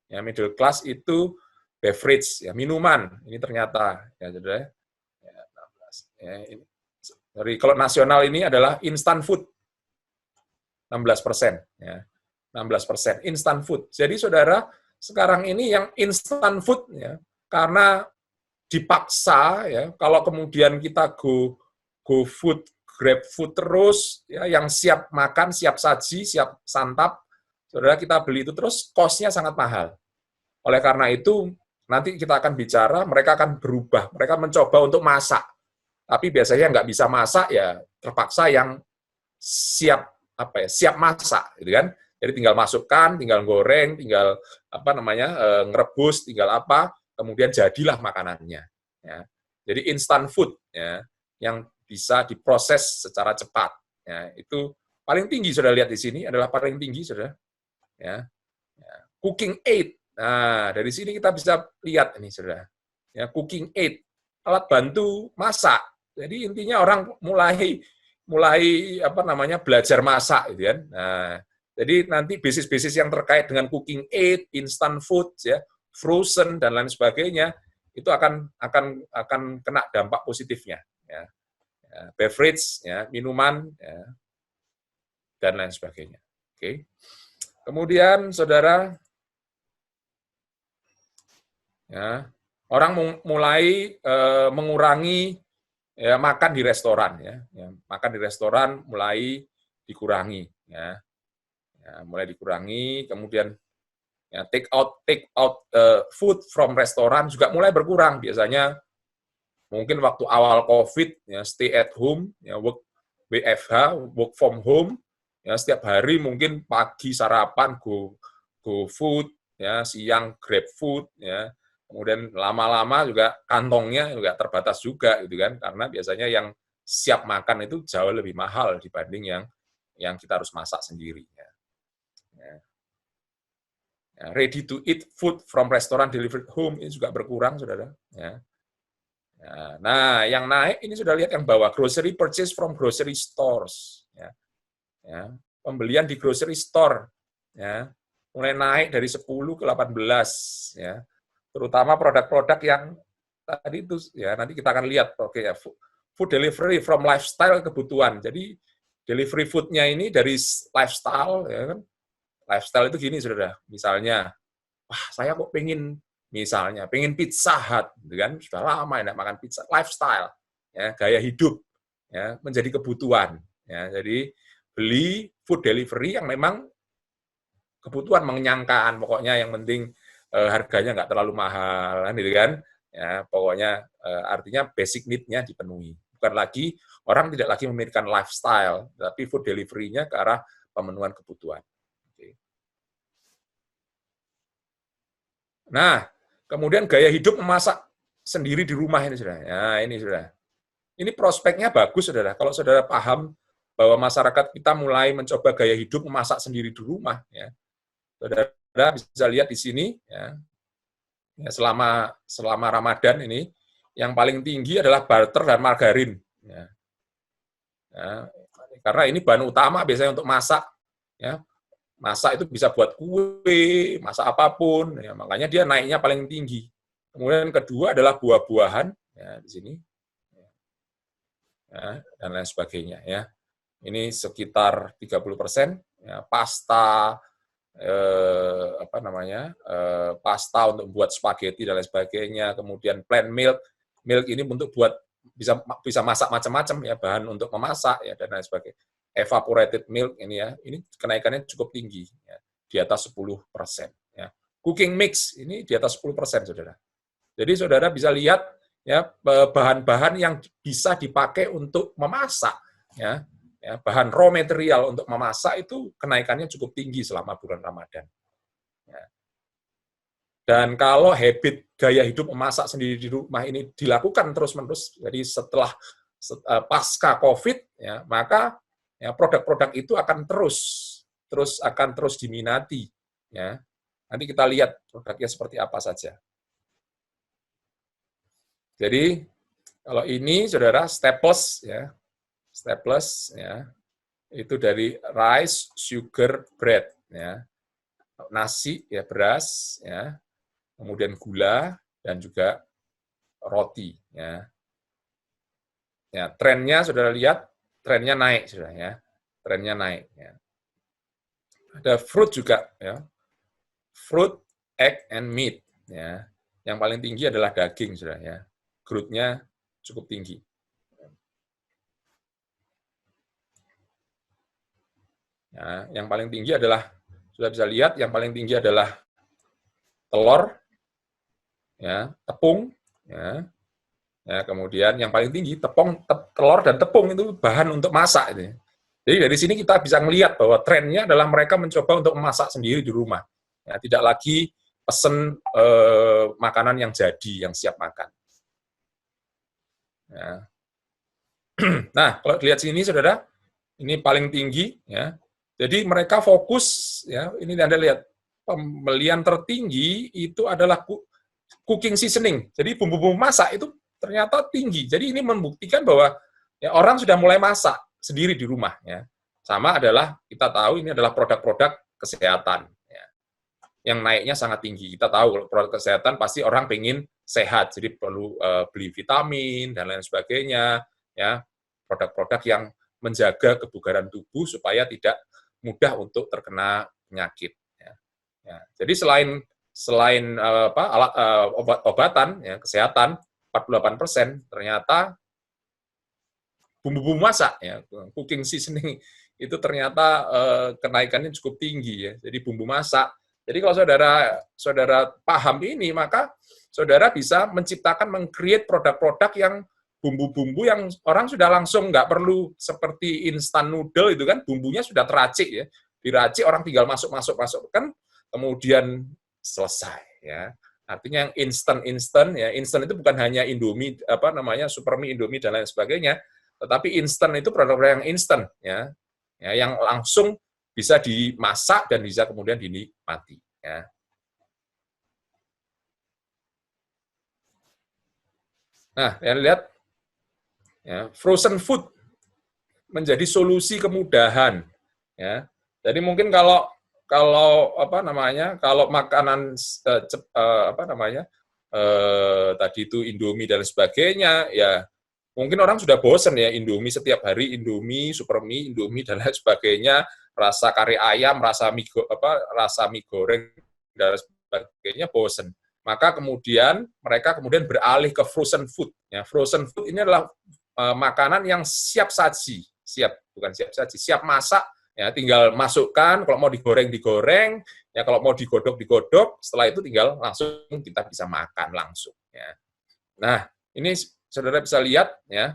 Ya, middle class itu beverage ya, minuman. Ini ternyata ya sudah. Ya, 16. Ya, ini. Dari kalau nasional ini adalah instant food. 16% ya. 16% instant food. Jadi saudara, sekarang ini yang instant food ya, karena dipaksa ya, kalau kemudian kita go food, grab food terus ya, yang siap makan, siap saji, siap santap, saudara kita beli itu terus cost-nya sangat mahal. Oleh karena itu nanti kita akan bicara, mereka akan berubah, mereka mencoba untuk masak, tapi biasanya nggak bisa masak ya, terpaksa yang siap siap masak, gitu kan? Jadi tinggal masukkan, tinggal goreng, tinggal ngerebus, tinggal kemudian jadilah makanannya. Ya. Jadi instant food ya, yang bisa diproses secara cepat. Ya, itu paling tinggi sudah lihat di sini adalah paling tinggi sudah. Ya. Cooking aid. Nah, dari sini kita bisa lihat ini sudah. Ya, cooking aid, alat bantu masak. Jadi intinya orang mulai belajar masak gitu kan. Nah, jadi nanti bisnis-bisnis yang terkait dengan cooking aid, instant food ya, frozen dan lain sebagainya itu akan kena dampak positifnya ya. Beverage ya, minuman ya, dan lain sebagainya. Oke. Kemudian saudara ya, orang mulai mengurangi ya, makan di restoran ya. Makan di restoran mulai dikurangi ya. Mulai dikurangi, kemudian ya, take out food from restoran juga mulai berkurang. Biasanya mungkin waktu awal COVID ya, stay at home ya, WFH, work from home ya, setiap hari mungkin pagi sarapan go food ya, siang grab food ya. Kemudian lama-lama juga kantongnya juga terbatas juga gitu kan, karena biasanya yang siap makan itu jauh lebih mahal dibanding yang kita harus masak sendiri ya. Ready to eat food from restaurant delivered home ini juga berkurang saudara ya. Nah, yang naik ini sudah lihat yang bawah, grocery purchase from grocery stores ya. Pembelian di grocery store ya, mulai naik dari 10 ke 18 ya. Terutama produk-produk yang tadi itu ya, nanti kita akan lihat ya, food delivery from lifestyle kebutuhan. Jadi delivery food-nya ini dari lifestyle ya kan. Lifestyle itu gini saudara, misalnya saya kok pengen Pizza Hut gitu kan, sudah lama enggak makan pizza. Lifestyle ya, gaya hidup ya, menjadi kebutuhan ya. Jadi beli food delivery yang memang kebutuhan, mengenyangkan, pokoknya yang penting harganya nggak terlalu mahal, gitu kan? Ya, pokoknya artinya basic need-nya dipenuhi. Bukan lagi orang tidak lagi memikirkan lifestyle, tapi food delivery-nya ke arah pemenuhan kebutuhan. Oke. Nah, kemudian gaya hidup memasak sendiri di rumah ini sudah. Ya, ini sudah. Ini prospeknya bagus, saudara. Kalau saudara paham bahwa masyarakat kita mulai mencoba gaya hidup memasak sendiri di rumah, ya. Saudara bisa lihat di sini ya, selama Ramadan ini yang paling tinggi adalah butter dan margarin ya. Karena ini bahan utama biasanya untuk masak ya. Masak itu bisa buat kue, masak apapun ya, makanya dia naiknya paling tinggi. Kemudian kedua adalah buah-buahan ya, di sini ya, dan lain sebagainya ya. Ini sekitar 30%. ya, pasta, pasta untuk buat spaghetti dan lain sebagainya, kemudian plant milk, milk ini untuk buat bisa masak macam-macam ya, bahan untuk memasak ya dan lain sebagainya. Evaporated milk ini ya, ini kenaikannya cukup tinggi ya, di atas 10%. Ya. Cooking mix ini di atas 10%, saudara. Jadi saudara bisa lihat ya bahan-bahan yang bisa dipakai untuk memasak ya, bahan raw material untuk memasak itu kenaikannya cukup tinggi selama bulan Ramadan. Ya. Dan kalau habit gaya hidup memasak sendiri di rumah ini dilakukan terus-menerus, jadi setelah pasca COVID ya, maka ya produk-produk itu akan terus diminati ya. Nanti kita lihat produknya seperti apa saja. Jadi kalau ini saudara staples ya, itu dari rice, sugar, bread ya, nasi ya, beras ya, kemudian gula dan juga roti ya. Ya, trennya saudara lihat, trennya naik saudara ya, trennya naik ya. Ada fruit juga ya, fruit, egg, and meat ya. Yang paling tinggi adalah daging saudara ya. Growth-nya cukup tinggi. Ya, yang paling tinggi adalah, sudah bisa lihat, yang paling tinggi adalah telur, ya, tepung, ya, kemudian yang paling tinggi telur dan tepung itu bahan untuk masak. Itu. Jadi dari sini kita bisa melihat bahwa trennya adalah mereka mencoba untuk memasak sendiri di rumah. Ya, tidak lagi pesen makanan yang jadi, yang siap makan. Ya. Nah, kalau lihat sini, saudara, ini paling tinggi, ya. Jadi mereka fokus, ya. Ini Anda lihat, pembelian tertinggi itu adalah cooking seasoning. Jadi bumbu-bumbu masak itu ternyata tinggi. Jadi ini membuktikan bahwa ya, orang sudah mulai masak sendiri di rumah. Ya. Sama adalah kita tahu ini adalah produk-produk kesehatan. Ya. Yang naiknya sangat tinggi. Kita tahu kalau produk kesehatan pasti orang pengen sehat, jadi perlu beli vitamin dan lain sebagainya, ya produk-produk yang menjaga kebugaran tubuh supaya tidak mudah untuk terkena penyakit. Ya. Ya. Jadi selain alat obat-obatan, ya, kesehatan 48%, ternyata bumbu-bumbu masak, ya, cooking seasoning itu ternyata kenaikannya cukup tinggi, ya. Jadi bumbu masak. Jadi kalau saudara paham ini, maka saudara bisa menciptakan, meng-create produk-produk yang bumbu-bumbu yang orang sudah langsung nggak perlu seperti instant noodle itu kan, bumbunya sudah teracik ya, diracik orang tinggal masukkan, kemudian selesai ya. Artinya yang instan ya, instan itu bukan hanya Indomie Supermie, Indomie dan lain sebagainya, tetapi instan itu produk-produk yang instan ya, yang langsung bisa dimasak dan bisa kemudian dinikmati ya. Nah, yang lihat ya, frozen food menjadi solusi kemudahan ya. Jadi mungkin kalau makanan tadi itu Indomie dan sebagainya ya, mungkin orang sudah bosan ya, Indomie setiap hari, Indomie, Supermie, Indomie dan lain sebagainya, rasa kari ayam, rasa mie goreng dan sebagainya, bosan. Maka kemudian mereka beralih ke frozen food. Ya, frozen food ini adalah makanan yang siap masak. Ya, tinggal masukkan, kalau mau digoreng, ya kalau mau digodok, setelah itu tinggal langsung kita bisa makan langsung. Ya. Nah, ini saudara bisa lihat, ya,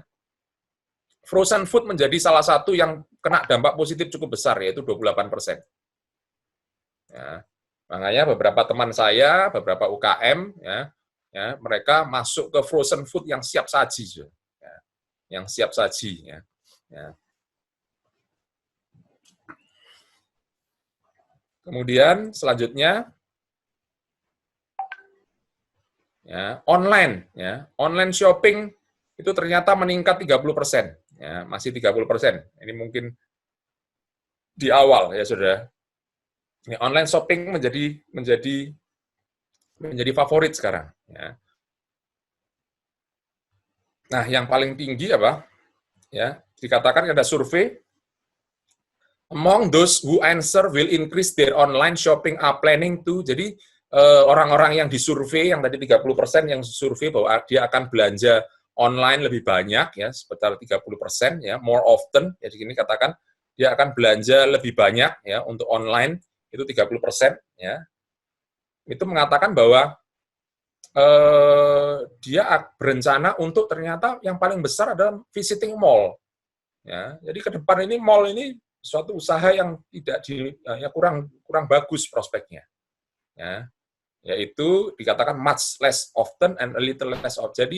frozen food menjadi salah satu yang kena dampak positif cukup besar, yaitu 28%. Ya. Makanya beberapa teman saya, beberapa UKM, ya, mereka masuk ke frozen food yang siap saji, ya, yang siap saji. Ya. Ya. Kemudian selanjutnya, ya, online, ya, online shopping itu ternyata meningkat 30%, ya, masih 30%. Ini mungkin di awal ya saudara. Ini online shopping menjadi favorit sekarang. Ya. Nah, yang paling tinggi apa? Ya, dikatakan ada survei Among those who answer will increase their online shopping are planning to. Jadi orang-orang yang disurvei, yang tadi 30% yang survei bahwa dia akan belanja online lebih banyak, ya, sekitar 30%, ya, more often. Jadi ini katakan dia akan belanja lebih banyak, ya, untuk online itu 30%, ya. Itu mengatakan bahwa dia berencana untuk ternyata yang paling besar adalah visiting mall. Ya, jadi ke depan ini mall ini suatu usaha yang tidak ya kurang bagus prospeknya. Ya, yaitu dikatakan much less often and a little less often.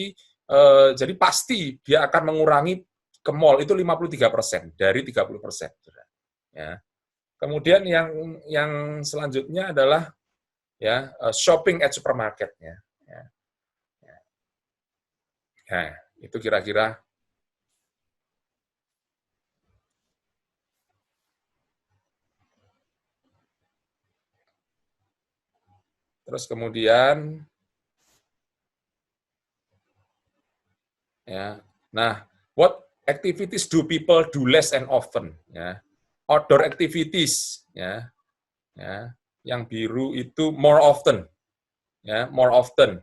Jadi pasti dia akan mengurangi ke mall itu 53% dari 30%. Ya. Kemudian yang selanjutnya adalah ya shopping at supermarket. Ya. Nah, itu kira-kira. Terus kemudian, ya, nah, what activities do people do less and often? Ya, outdoor activities, ya, yang biru itu more often, ya, more often,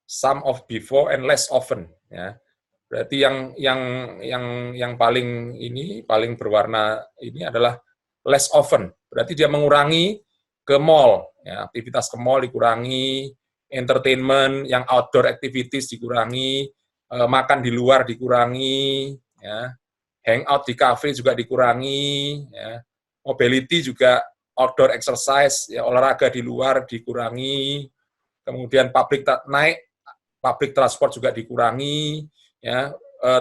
some of before and less often, ya. Berarti yang paling berwarna ini adalah less often. Berarti dia mengurangi ke mall, ya, aktivitas ke mall dikurangi, entertainment, yang outdoor activities dikurangi, makan di luar dikurangi, ya, hangout di cafe juga dikurangi, ya, mobility juga outdoor exercise, ya, olahraga di luar dikurangi, kemudian public transport juga dikurangi, ya,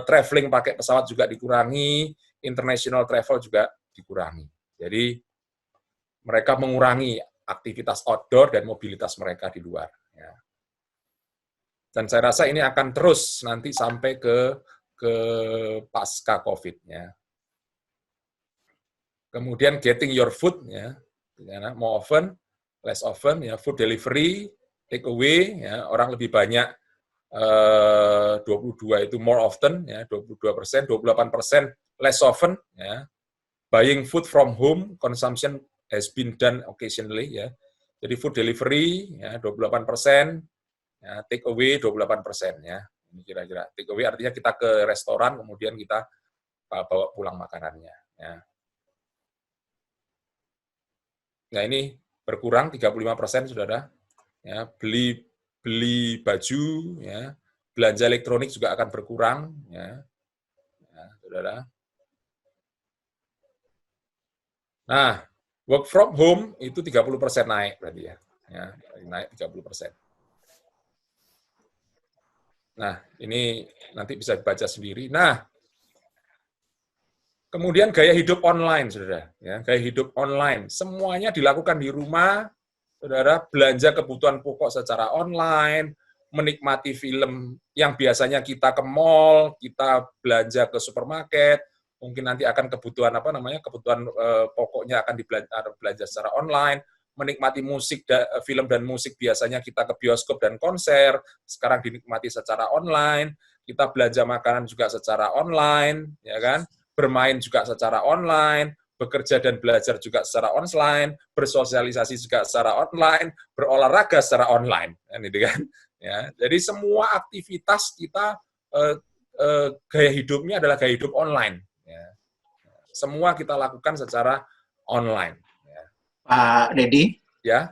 traveling pakai pesawat juga dikurangi, international travel juga dikurangi. Jadi mereka mengurangi aktivitas outdoor dan mobilitas mereka di luar. Ya. Dan saya rasa ini akan terus nanti sampai ke pasca COVID. Ya. Kemudian getting your food, ya, more often, less often, ya, food delivery, take away, ya, orang lebih banyak 22 itu more often, ya, 22%, 28% less often, ya. Buying food from home, consumption has been done occasionally, ya. Jadi food delivery, ya, 28%, ya, take away 28%, ya. Ini kira-kira take away artinya kita ke restoran kemudian kita bawa pulang makanannya, ya. Nah, ini berkurang 35%, Saudara. Ya, beli baju, ya, belanja elektronik juga akan berkurang, ya, Saudara. Nah, work from home itu 30% naik berarti, ya, naik 30%. Nah, ini nanti bisa dibaca sendiri. Nah, kemudian gaya hidup online, Saudara, ya, gaya hidup online, semuanya dilakukan di rumah, Saudara, belanja kebutuhan pokok secara online, menikmati film yang biasanya kita ke mall, kita belanja ke supermarket, mungkin nanti akan kebutuhan kebutuhan pokoknya akan belanja secara online, menikmati musik, film dan musik biasanya kita ke bioskop dan konser, sekarang dinikmati secara online, kita belanja makanan juga secara online, ya kan? Bermain juga secara online, bekerja dan belajar juga secara online, bersosialisasi juga secara online, berolahraga secara online, kan gitu kan? Ya, jadi semua aktivitas kita gaya hidupnya adalah gaya hidup online. Ya. Semua kita lakukan secara online. Ya. Pak Dedi, Ya.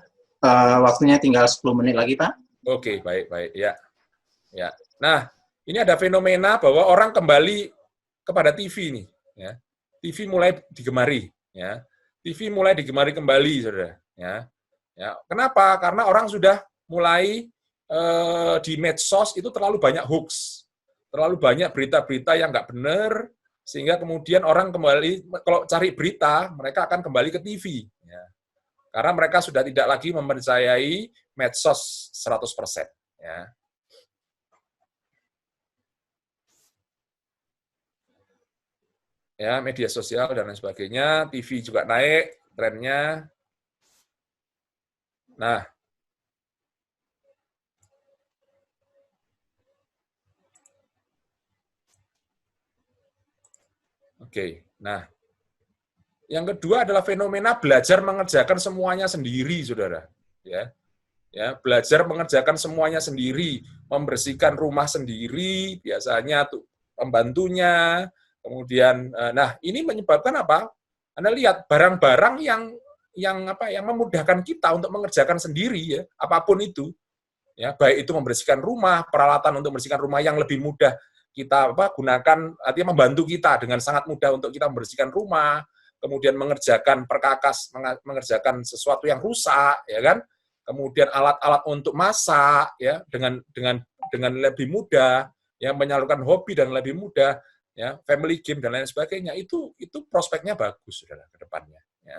Waktunya tinggal 10 menit lagi, Pak. Oke, baik, ya. Ya. Nah, ini ada fenomena bahwa orang kembali kepada TV nih, ya. TV mulai digemari, ya. TV mulai digemari kembali, Saudara, ya. Ya, kenapa? Karena orang sudah mulai di medsos itu terlalu banyak hoax, terlalu banyak berita-berita yang nggak benar, sehingga kemudian orang kembali, kalau cari berita, mereka akan kembali ke TV. Ya. Karena mereka sudah tidak lagi mempercayai medsos 100%. Ya. Ya, media sosial dan lain sebagainya, TV juga naik trennya. Nah, oke. Nah, Yang kedua adalah fenomena belajar mengerjakan semuanya sendiri, saudara. Ya, belajar mengerjakan semuanya sendiri, membersihkan rumah sendiri, biasanya tuh pembantunya. Kemudian, nah ini menyebabkan apa? Anda lihat barang-barang yang memudahkan kita untuk mengerjakan sendiri, ya, apapun itu. Ya, baik itu membersihkan rumah, peralatan untuk membersihkan rumah yang lebih mudah kita gunakan, artinya membantu kita dengan sangat mudah untuk kita membersihkan rumah, kemudian mengerjakan perkakas, mengerjakan sesuatu yang rusak, ya kan? Kemudian alat-alat untuk masak, ya, dengan lebih mudah, ya, menyalurkan hobi dan lebih mudah, ya, family game dan lain sebagainya, itu prospeknya bagus, saudara, ke depannya, ya.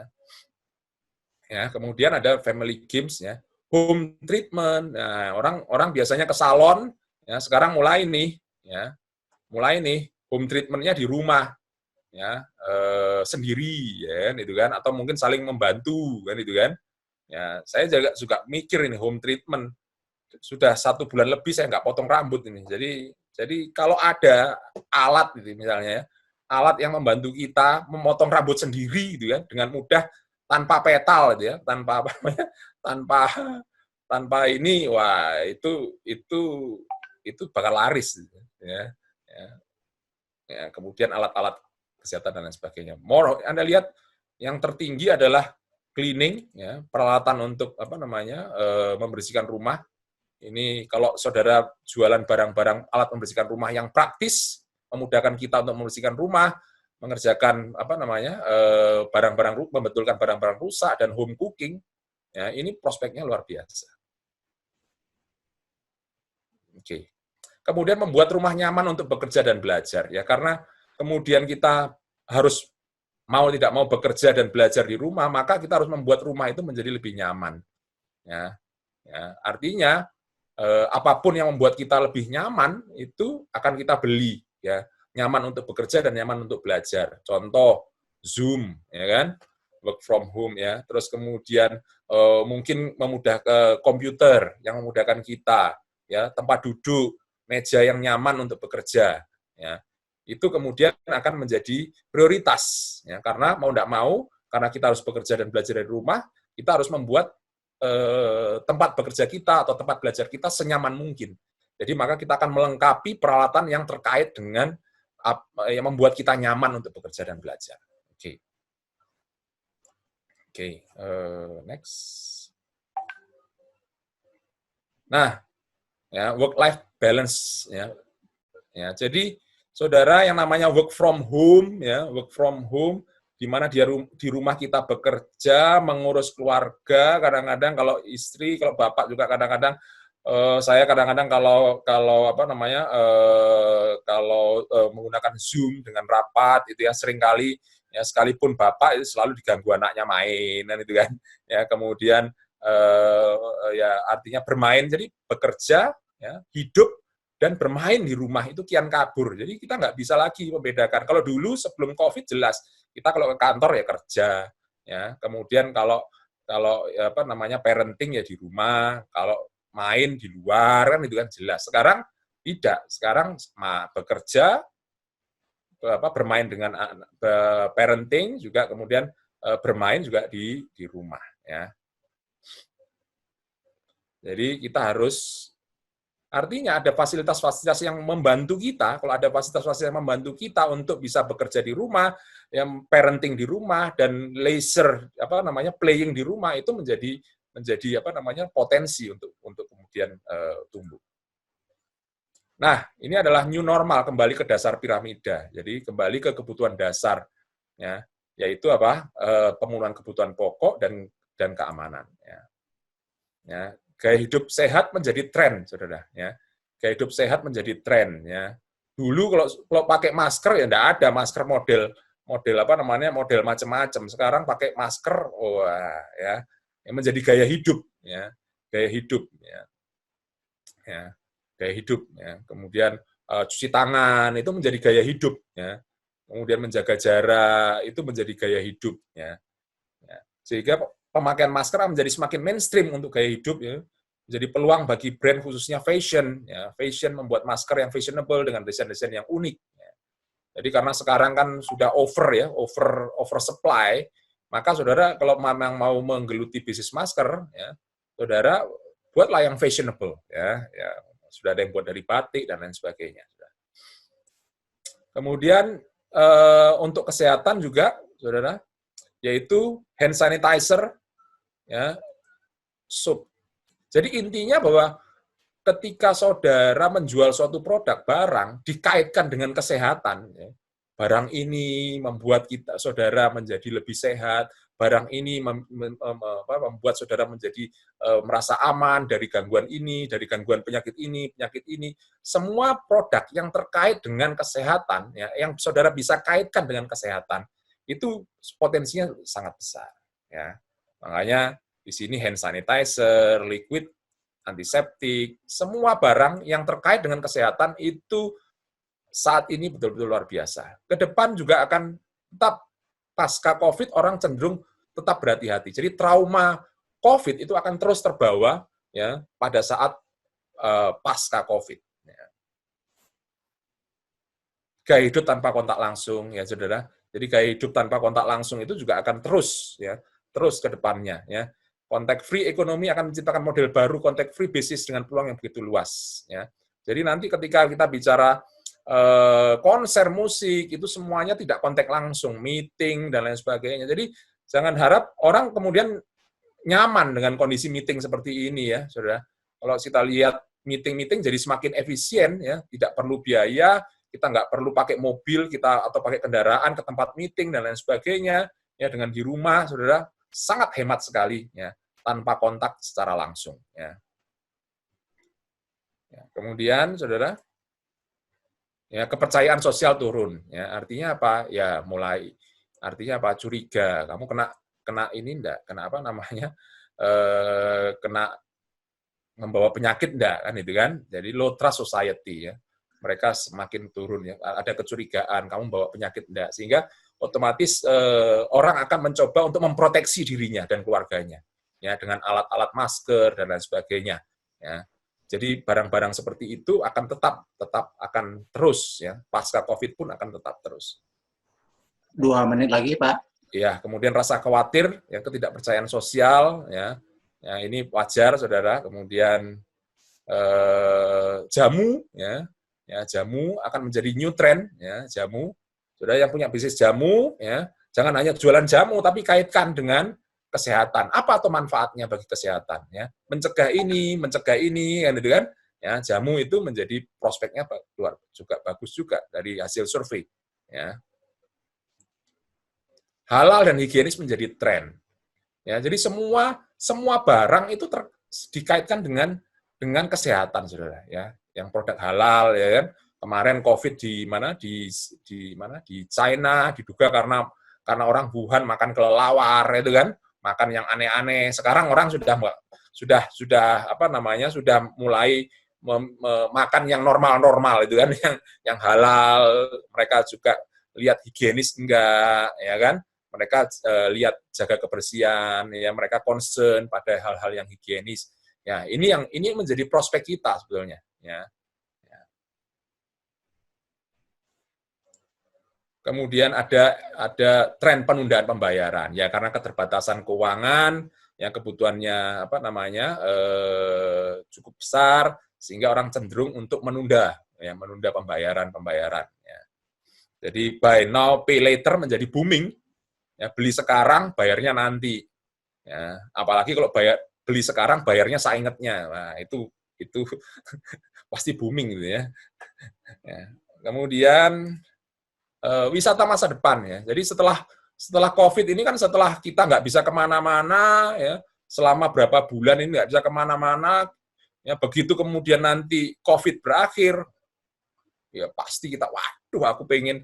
Ya, kemudian ada family games, ya, home treatment. Nah, orang biasanya ke salon, ya, sekarang mulai nih home treatmentnya di rumah, ya, sendiri, ya, itu kan, atau mungkin saling membantu, kan, itu kan. Ya, saya juga suka mikir ini home treatment. Sudah 1 bulan lebih saya nggak potong rambut ini. Jadi kalau ada alat, gitu, misalnya, ya, alat yang membantu kita memotong rambut sendiri, gitu kan, dengan mudah, tanpa petal, gitu ya, tanpa ini, wah itu bakal laris, gitu, ya. Ya, kemudian alat-alat kesehatan dan lain sebagainya. Anda lihat yang tertinggi adalah cleaning, ya, peralatan untuk membersihkan rumah. Ini kalau saudara jualan barang-barang alat membersihkan rumah yang praktis, memudahkan kita untuk membersihkan rumah, mengerjakan membetulkan barang-barang rusak dan home cooking, ya, ini prospeknya luar biasa. Oke. Kemudian membuat rumah nyaman untuk bekerja dan belajar, ya, karena kemudian kita harus mau tidak mau bekerja dan belajar di rumah, maka kita harus membuat rumah itu menjadi lebih nyaman. Ya, artinya apapun yang membuat kita lebih nyaman itu akan kita beli, ya, nyaman untuk bekerja dan nyaman untuk belajar. Contoh Zoom, ya kan, work from home, ya. Terus kemudian mungkin komputer yang memudahkan kita, ya, tempat duduk, meja yang nyaman untuk bekerja, ya. Itu kemudian akan menjadi prioritas, ya, karena mau tidak mau, karena kita harus bekerja dan belajar dari rumah, kita harus membuat tempat bekerja kita atau tempat belajar kita senyaman mungkin. Jadi maka kita akan melengkapi peralatan yang terkait dengan yang membuat kita nyaman untuk bekerja dan belajar. Oke, next. Nah, ya, work-life balance, ya. Ya, jadi saudara, yang namanya work from home, ya, work from home, di mana di rumah kita bekerja, mengurus keluarga, kadang-kadang kalau istri, kalau bapak juga kadang-kadang, saya kadang-kadang kalau menggunakan Zoom dengan rapat, itu ya, seringkali, ya, sekalipun bapak itu selalu diganggu anaknya main, dan itu kan, ya, kemudian ya, artinya bermain, jadi bekerja, ya, hidup, dan bermain di rumah itu kian kabur. Jadi kita nggak bisa lagi membedakan. Kalau dulu sebelum COVID jelas, kita kalau ke kantor ya kerja, ya. Kemudian kalau parenting ya di rumah, kalau main di luar kan itu kan jelas. Sekarang tidak. Sekarang bekerja, bermain dengan parenting juga, kemudian bermain juga di rumah, ya. Jadi kita harus, artinya ada fasilitas-fasilitas yang membantu kita. Kalau ada fasilitas-fasilitas yang membantu kita untuk bisa bekerja di rumah, yang parenting di rumah, dan leisure, playing di rumah, itu menjadi potensi untuk kemudian tumbuh. Nah, ini adalah new normal, kembali ke dasar piramida. Jadi kembali ke kebutuhan dasar, ya, yaitu pemenuhan kebutuhan pokok dan keamanan, ya. Ya. Gaya hidup sehat menjadi tren, saudara. Ya, gaya hidup sehat menjadi tren. Ya, dulu kalau pakai masker ya enggak ada masker model macam-macam. Sekarang pakai masker, wah, ya, menjadi gaya hidup. Ya, gaya hidup. Ya, gaya hidup. Ya. Kemudian cuci tangan itu menjadi gaya hidup. Ya. Kemudian menjaga jarak itu menjadi gaya hidup. Ya. Ya. Sehingga pemakaian masker menjadi semakin mainstream untuk gaya hidup, ya. Jadi peluang bagi brand khususnya fashion, ya. Fashion membuat masker yang fashionable dengan desain-desain yang unik, ya. Jadi karena sekarang kan sudah over supply, maka saudara kalau memang mau menggeluti bisnis masker, ya, saudara buatlah yang fashionable, ya. Sudah ada yang buat dari batik dan lain sebagainya. Kemudian untuk kesehatan juga, saudara, yaitu hand sanitizer, ya, soap. Jadi intinya bahwa ketika saudara menjual suatu produk, barang, dikaitkan dengan kesehatan, ya, barang ini membuat saudara menjadi lebih sehat, barang ini membuat saudara menjadi merasa aman dari gangguan ini, dari gangguan penyakit ini, semua produk yang terkait dengan kesehatan, ya, yang saudara bisa kaitkan dengan kesehatan, itu potensinya sangat besar. Ya. Makanya di sini hand sanitizer, liquid antiseptik, semua barang yang terkait dengan kesehatan itu saat ini betul-betul luar biasa. Ke depan juga akan tetap pasca COVID orang cenderung tetap berhati-hati. Jadi trauma COVID itu akan terus terbawa, ya, pada saat pasca COVID. Ya. Gaya hidup tanpa kontak langsung, ya saudara. Jadi gaya hidup tanpa kontak langsung itu juga akan terus, ya, terus ke depannya. Ya. Contact free ekonomi akan menciptakan model baru contact free bisnis dengan peluang yang begitu luas. Ya. Jadi nanti ketika kita bicara konser musik, itu semuanya tidak kontak langsung, meeting, dan lain sebagainya. Jadi jangan harap orang kemudian nyaman dengan kondisi meeting seperti ini, ya, saudara. Kalau kita lihat meeting-meeting jadi semakin efisien, ya, tidak perlu biaya, kita nggak perlu pakai mobil kita atau pakai kendaraan ke tempat meeting dan lain sebagainya, ya, dengan di rumah, saudara, sangat hemat sekali, ya, tanpa kontak secara langsung. Ya. Kemudian, saudara, ya, kepercayaan sosial turun. Ya, artinya apa? Ya, artinya apa? Curiga. Kamu kena ini enggak? Kena apa namanya? Kena membawa penyakit enggak, kan itu kan? Jadi low trust society, ya. Mereka semakin turun, ya. Ada kecurigaan kamu bawa penyakit enggak, sehingga otomatis orang akan mencoba untuk memproteksi dirinya dan keluarganya, ya, dengan alat-alat masker dan lain sebagainya, ya. Jadi barang-barang seperti itu akan tetap akan terus, ya, pasca COVID pun akan tetap terus. 2 menit lagi, Pak. Ya, kemudian rasa khawatir, ya, ketidakpercayaan sosial, ya, ini wajar, saudara. Kemudian jamu, ya, jamu akan menjadi new trend, ya, jamu. Saudara yang punya bisnis jamu, ya, jangan hanya jualan jamu, tapi kaitkan dengan kesehatan. Apa atau manfaatnya bagi kesehatan, ya? Mencegah ini, kan itu kan? Ya, jamu itu menjadi prospeknya luar juga bagus juga dari hasil survei, ya. Halal dan higienis menjadi tren. Ya, jadi semua barang itu dikaitkan dengan kesehatan, saudara, ya. Yang produk halal, ya kan? Kemarin COVID di China diduga karena orang Wuhan makan kelelawar, itu kan? Makan yang aneh-aneh. Sekarang orang sudah mulai makan yang normal-normal, itu kan, yang halal. Mereka juga lihat higienis enggak, ya kan? Mereka lihat jaga kebersihan, ya, mereka concern pada hal-hal yang higienis. Ya, ini menjadi prospek kita sebetulnya, ya. Kemudian ada tren penundaan pembayaran, ya, karena keterbatasan keuangan, ya, kebutuhannya cukup besar, sehingga orang cenderung untuk menunda pembayaran. Ya. Jadi buy now pay later menjadi booming, ya, beli sekarang bayarnya nanti, ya, apalagi kalau beli sekarang bayarnya saingetnya, nah, itu pasti booming gitu, ya. Kemudian wisata masa depan, ya. Jadi setelah COVID ini kan, setelah kita nggak bisa kemana-mana, ya, selama berapa bulan ini nggak bisa kemana-mana, ya, begitu kemudian nanti COVID berakhir, ya pasti kita, waduh, aku pengen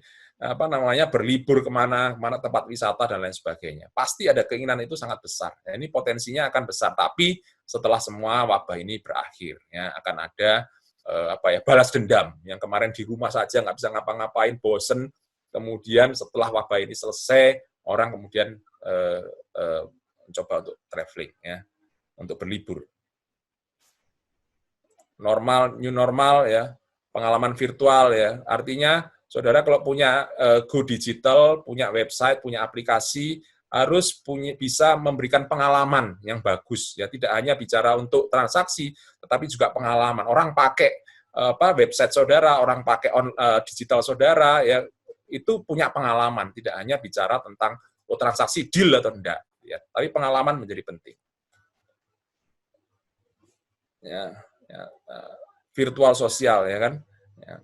berlibur kemana tempat wisata dan lain sebagainya. Pasti ada keinginan itu sangat besar. Ya, ini potensinya akan besar. Tapi setelah semua wabah ini berakhir, ya, akan ada balas dendam. Yang kemarin di rumah saja nggak bisa ngapa-ngapain, bosen. Kemudian setelah wabah ini selesai, orang kemudian mencoba untuk traveling, ya, untuk berlibur. New normal, ya, pengalaman virtual, ya, artinya saudara kalau punya go digital, punya website, punya aplikasi, harus bisa memberikan pengalaman yang bagus, ya tidak hanya bicara untuk transaksi, tetapi juga pengalaman. Orang pakai website saudara, orang pakai digital saudara, ya itu punya pengalaman, tidak hanya bicara tentang transaksi deal atau enggak, ya, tapi pengalaman menjadi penting. Ya, virtual sosial, ya kan. Ya.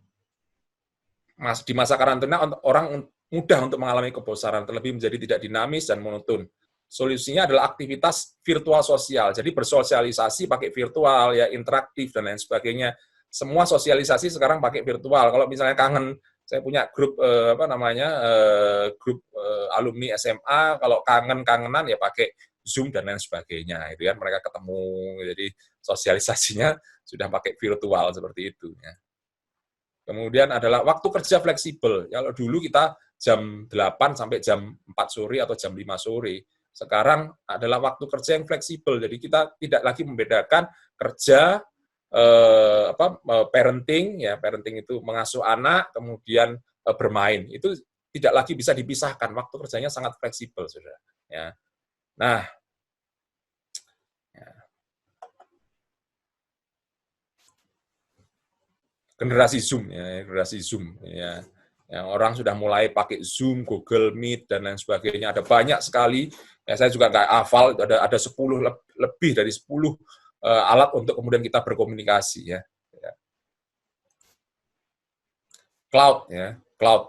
Di masa karantina orang mudah untuk mengalami kebosanan, terlebih menjadi tidak dinamis dan monoton. Solusinya adalah aktivitas virtual sosial. Jadi bersosialisasi pakai virtual, ya interaktif dan lain sebagainya. Semua sosialisasi sekarang pakai virtual. Kalau misalnya kangen, saya punya grup grup alumni SMA. Kalau kangenan ya pakai Zoom dan lain sebagainya. Itu kan mereka ketemu. Jadi sosialisasinya sudah pakai virtual seperti itu. Ya. Kemudian adalah waktu kerja fleksibel. Kalau dulu kita jam 8 sampai jam 4 sore atau jam 5 sore. Sekarang adalah waktu kerja yang fleksibel. Jadi kita tidak lagi membedakan kerja, parenting, ya parenting itu mengasuh anak, kemudian bermain. Itu tidak lagi bisa dipisahkan. Waktu kerjanya sangat fleksibel, saudara. Ya. Nah, generasi Zoom, ya, generasi Zoom, ya. Yang orang sudah mulai pakai Zoom, Google Meet, dan lain sebagainya. Ada banyak sekali, ya, saya juga nggak hafal, ada 10 lebih dari 10 alat untuk kemudian kita berkomunikasi. Ya. Cloud,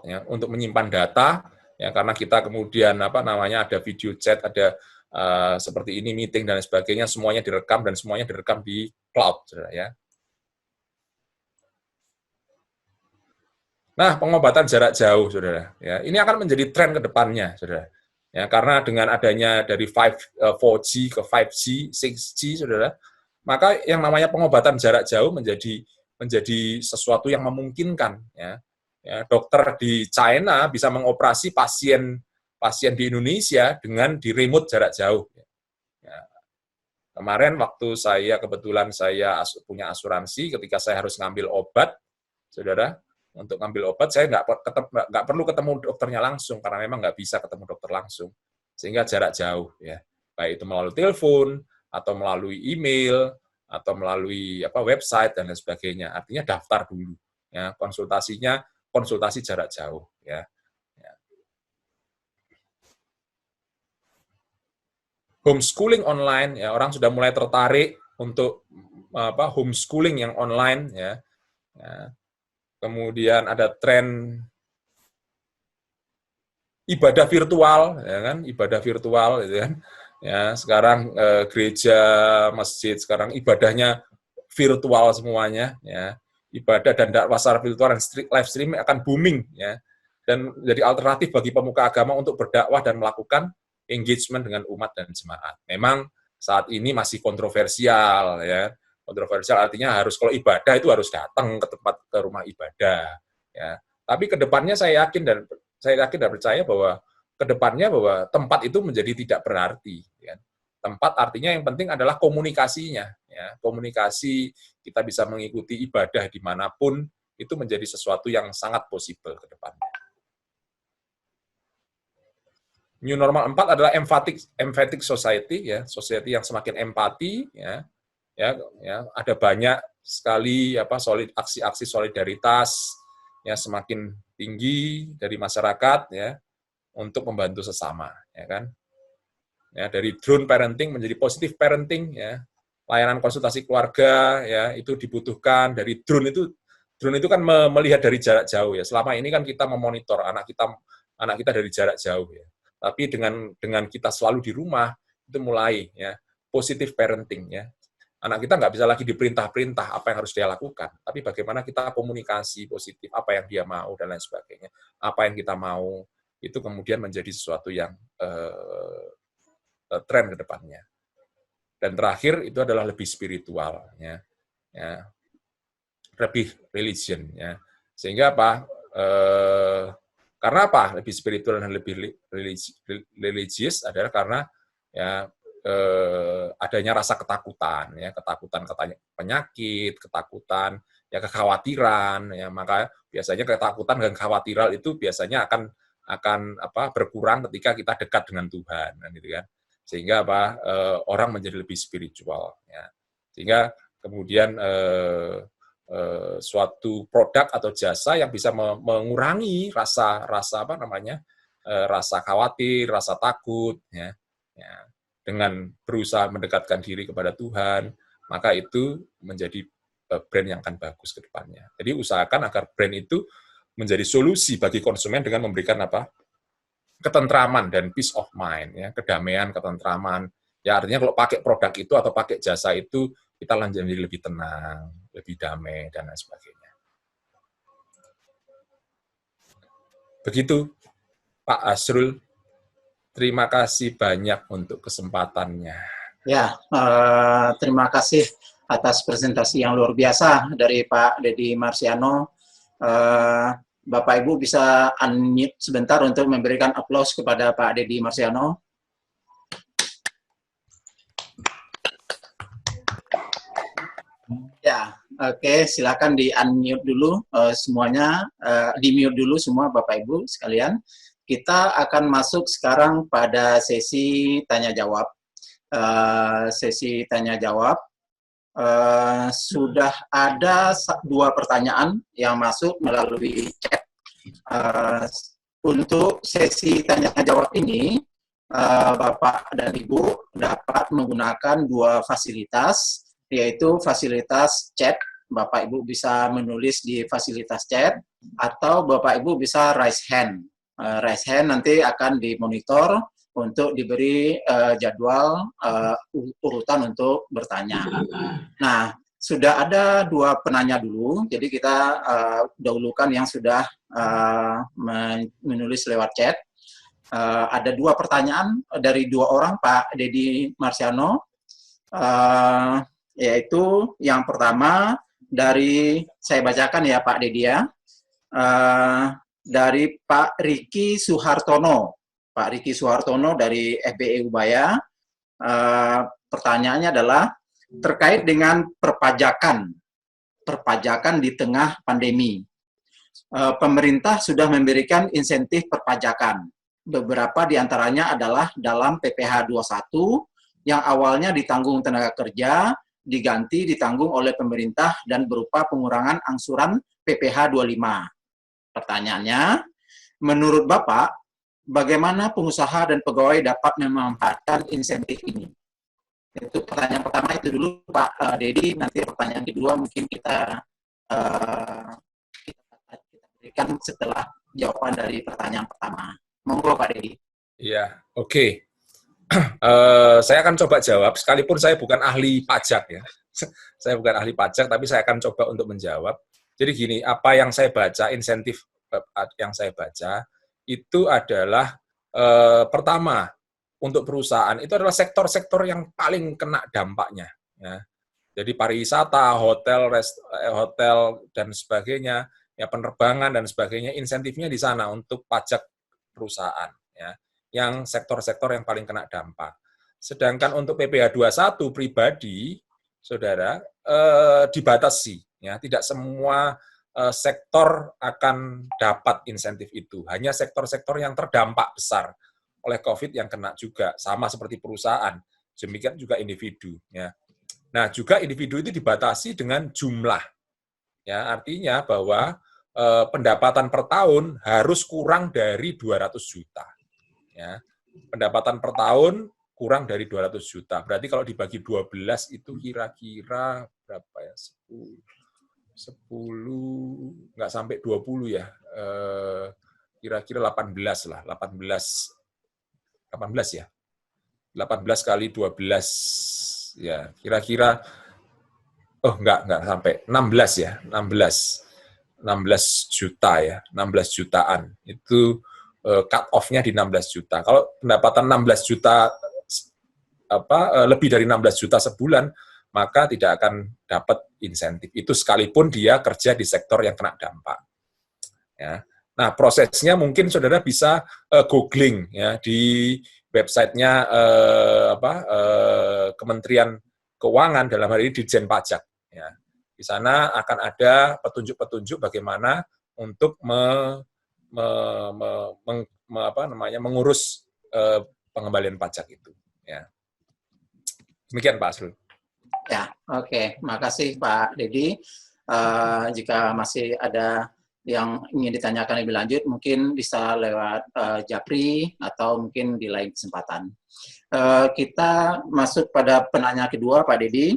ya, untuk menyimpan data, ya, karena kita kemudian ada video chat, ada seperti ini meeting dan lain sebagainya, semuanya direkam dan semuanya direkam di cloud, ya. Nah, pengobatan jarak jauh, saudara. Ya, ini akan menjadi tren ke depannya, saudara. Ya, karena dengan adanya dari 4G ke 5G, 6G, saudara, maka yang namanya pengobatan jarak jauh menjadi sesuatu yang memungkinkan. Ya. Ya, dokter di China bisa mengoperasi pasien di Indonesia dengan di remote jarak jauh. Ya. Kemarin waktu kebetulan saya punya asuransi, ketika saya harus ngambil obat, saudara, untuk ngambil obat, saya nggak perlu ketemu dokternya langsung, karena memang nggak bisa ketemu dokter langsung. Sehingga jarak jauh, ya, baik itu melalui telepon, atau melalui email, atau melalui website, dan lain sebagainya. Artinya daftar dulu. Ya, konsultasi jarak jauh. Ya. Homeschooling online, ya, orang sudah mulai tertarik untuk homeschooling yang online, ya. Ya. Kemudian ada tren ibadah virtual, ya kan, ibadah virtual, gitu kan. Ya, sekarang gereja, masjid sekarang ibadahnya virtual semuanya, ya. Ibadah dan dakwah secara virtual dan live streaming akan booming, ya. Dan jadi alternatif bagi pemuka agama untuk berdakwah dan melakukan engagement dengan umat dan jemaat. Memang saat ini masih kontroversial, ya. Kontroversial artinya kalau ibadah itu harus datang ke rumah ibadah, ya. Tapi kedepannya saya yakin dan percaya bahwa kedepannya bahwa tempat itu menjadi tidak berarti, ya. Tempat artinya yang penting adalah komunikasinya, ya. Komunikasi, kita bisa mengikuti ibadah dimanapun, itu menjadi sesuatu yang sangat possible ke depannya. New normal 4 adalah emphatic society, ya, society yang semakin empati, ya. Ya, ada banyak sekali aksi-aksi solidaritas yang semakin tinggi dari masyarakat, ya, untuk membantu sesama, ya kan. Ya, dari drone parenting menjadi positive parenting, ya. Layanan konsultasi keluarga, ya, itu dibutuhkan. Dari drone itu kan melihat dari jarak jauh, ya. Selama ini kan kita memonitor anak kita dari jarak jauh, ya. Tapi dengan kita selalu di rumah, itu mulai, ya, positive parenting, ya. Anak kita nggak bisa lagi diperintah-perintah apa yang harus dia lakukan, tapi bagaimana kita komunikasi positif, apa yang dia mau, dan lain sebagainya. Apa yang kita mau, itu kemudian menjadi sesuatu yang tren ke depannya. Dan terakhir, itu adalah lebih spiritual. Ya. Lebih religion. Ya. Sehingga apa? Karena apa? Lebih spiritual dan lebih religious adalah karena ya adanya rasa ketakutan, ya, ketakutan penyakit, ketakutan ya kekhawatiran, ya maka biasanya ketakutan dan kekhawatiran itu biasanya akan berkurang ketika kita dekat dengan Tuhan, kan, gitu kan. Sehingga orang menjadi lebih spiritual, ya. Sehingga kemudian suatu produk atau jasa yang bisa mengurangi rasa khawatir, rasa takut, ya, dengan berusaha mendekatkan diri kepada Tuhan, maka itu menjadi brand yang akan bagus ke depannya. Jadi usahakan agar brand itu menjadi solusi bagi konsumen dengan memberikan ketentraman dan peace of mind, ya, kedamaian, ketentraman. Ya artinya kalau pakai produk itu atau pakai jasa itu kita jadi lebih tenang, lebih damai dan lain sebagainya. Begitu Pak Asrul. Terima kasih banyak untuk kesempatannya. Ya, terima kasih atas presentasi yang luar biasa dari Pak Deddy Marciano. Bapak Ibu bisa unmute sebentar untuk memberikan aplaus kepada Pak Deddy Marciano. Ya, oke, silakan di unmute dulu semuanya, di mute dulu semua Bapak Ibu sekalian. Kita akan masuk sekarang pada sesi tanya jawab. Sesi tanya jawab. Sudah ada 2 pertanyaan yang masuk melalui chat. Untuk sesi tanya jawab ini, Bapak dan Ibu dapat menggunakan 2 fasilitas, yaitu fasilitas chat. Bapak Ibu bisa menulis di fasilitas chat, atau Bapak Ibu bisa raise hand. Raise hand nanti akan dimonitor untuk diberi jadwal urutan untuk bertanya. Nah, sudah ada 2 penanya dulu, jadi kita dahulukan yang sudah menulis lewat chat. Ada 2 pertanyaan dari 2 orang, Pak Deddy Marciano, yaitu yang pertama dari, saya bacakan ya Pak Deddy ya, dari Pak Riki Suhartono. Pak Riki Suhartono dari FBE Ubaya. Pertanyaannya adalah terkait dengan perpajakan di tengah pandemi. Pemerintah sudah memberikan insentif perpajakan. Beberapa diantaranya adalah dalam PPh 21 yang awalnya ditanggung tenaga kerja, diganti ditanggung oleh pemerintah dan berupa pengurangan angsuran PPh 25. Pertanyaannya, menurut Bapak, bagaimana pengusaha dan pegawai dapat memanfaatkan insentif ini? Itu pertanyaan pertama itu dulu Pak Deddy, nanti pertanyaan kedua mungkin kita berikan setelah jawaban dari pertanyaan pertama. Monggo Pak Deddy. Iya, oke. Saya akan coba jawab, sekalipun saya bukan ahli pajak ya. Saya bukan ahli pajak, tapi saya akan coba untuk menjawab. Jadi gini, apa yang saya baca, insentif yang saya baca, itu adalah pertama, untuk perusahaan, itu adalah sektor-sektor yang paling kena dampaknya. Ya. Jadi pariwisata, hotel, dan sebagainya, ya penerbangan dan sebagainya, insentifnya di sana untuk pajak perusahaan. Ya. Yang sektor-sektor yang paling kena dampak. Sedangkan untuk PPh 21 pribadi, saudara, dibatasi. Ya, tidak semua sektor akan dapat insentif itu. Hanya sektor-sektor yang terdampak besar oleh COVID yang kena juga. Sama seperti perusahaan. Demikian juga individu. Ya. Nah, juga individu itu dibatasi dengan jumlah. Ya, artinya bahwa pendapatan per tahun harus kurang dari 200 juta. Ya. Pendapatan per tahun kurang dari 200 juta. Berarti kalau dibagi 12 itu kira-kira berapa ya? 10 nggak sampai 20 ya. Kira-kira 18 lah, 18 ya. 18 kali 12 ya, kira-kira enggak sampai 16 ya, 16 juta ya, 16 jutaan. Itu cut off-nya di 16 juta. Kalau pendapatan 16 juta lebih dari 16 juta sebulan, maka tidak akan dapat insentif. Itu sekalipun dia kerja di sektor yang kena dampak. Ya. Nah, prosesnya mungkin saudara bisa googling ya di websitenya Kementerian Keuangan, dalam hal ini Ditjen Pajak. Ya. Di sana akan ada petunjuk-petunjuk bagaimana untuk mengurus pengembalian pajak itu. Ya. Demikian Pak Asrul. Ya, oke. Makasih Pak Dedi. Jika masih ada yang ingin ditanyakan lebih lanjut, mungkin bisa lewat Japri atau mungkin di lain kesempatan. Kita masuk pada penanya kedua, Pak Dedi.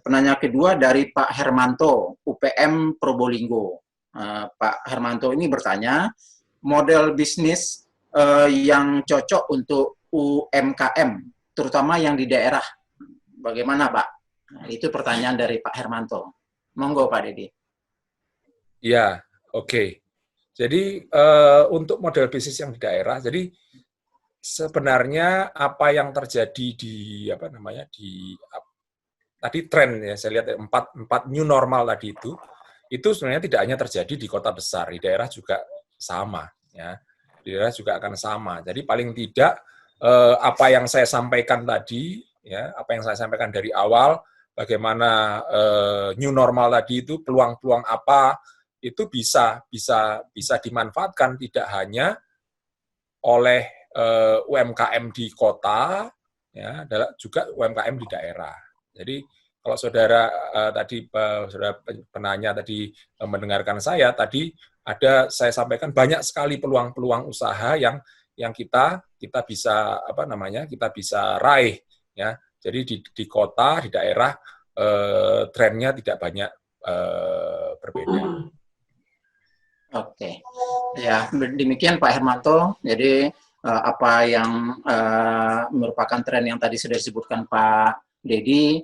Penanya kedua dari Pak Hermanto, UPM Probolinggo. Pak Hermanto ini bertanya, model bisnis yang cocok untuk UMKM, terutama yang di daerah, bagaimana Pak? Nah, itu pertanyaan dari Pak Hermanto. Monggo Pak Dedi. Ya, oke. Jadi untuk model bisnis yang di daerah, jadi sebenarnya apa yang terjadi di tadi tren ya, saya lihat empat new normal tadi itu sebenarnya tidak hanya terjadi di kota besar, di daerah juga sama ya. Di daerah juga akan sama. Jadi paling tidak apa yang saya sampaikan tadi ya, apa yang saya sampaikan dari awal, bagaimana new normal tadi itu peluang-peluang apa itu bisa dimanfaatkan tidak hanya oleh UMKM di kota, ya, juga UMKM di daerah. Jadi kalau saudara saudara penanya tadi mendengarkan saya tadi saya sampaikan banyak sekali peluang-peluang usaha yang kita bisa kita bisa raih ya. Jadi di kota di daerah trennya tidak banyak berbeda. Oke, ya demikian Pak Hermanto. Jadi apa yang merupakan tren yang tadi sudah disebutkan Pak Dedi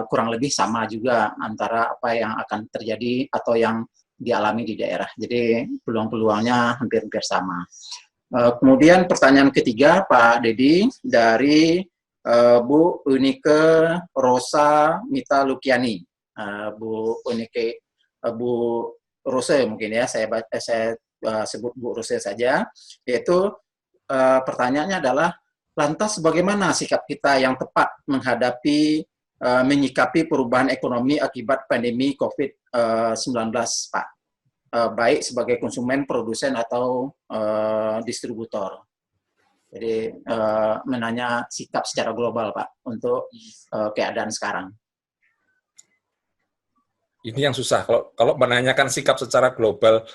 kurang lebih sama juga antara apa yang akan terjadi atau yang dialami di daerah. Jadi peluang-peluangnya hampir-hampir sama. Kemudian pertanyaan ketiga Pak Dedi dari Bu Unike Rosa Mita Lukiani. Bu Unike, Bu Rose mungkin ya, saya sebut Bu Rose saja, yaitu pertanyaannya adalah, lantas bagaimana sikap kita yang tepat menghadapi, menyikapi perubahan ekonomi akibat pandemi COVID-19, Pak? Baik sebagai konsumen, produsen, atau distributor. Jadi menanya sikap secara global, Pak, untuk keadaan sekarang. Ini yang susah. Kalau menanyakan sikap secara global,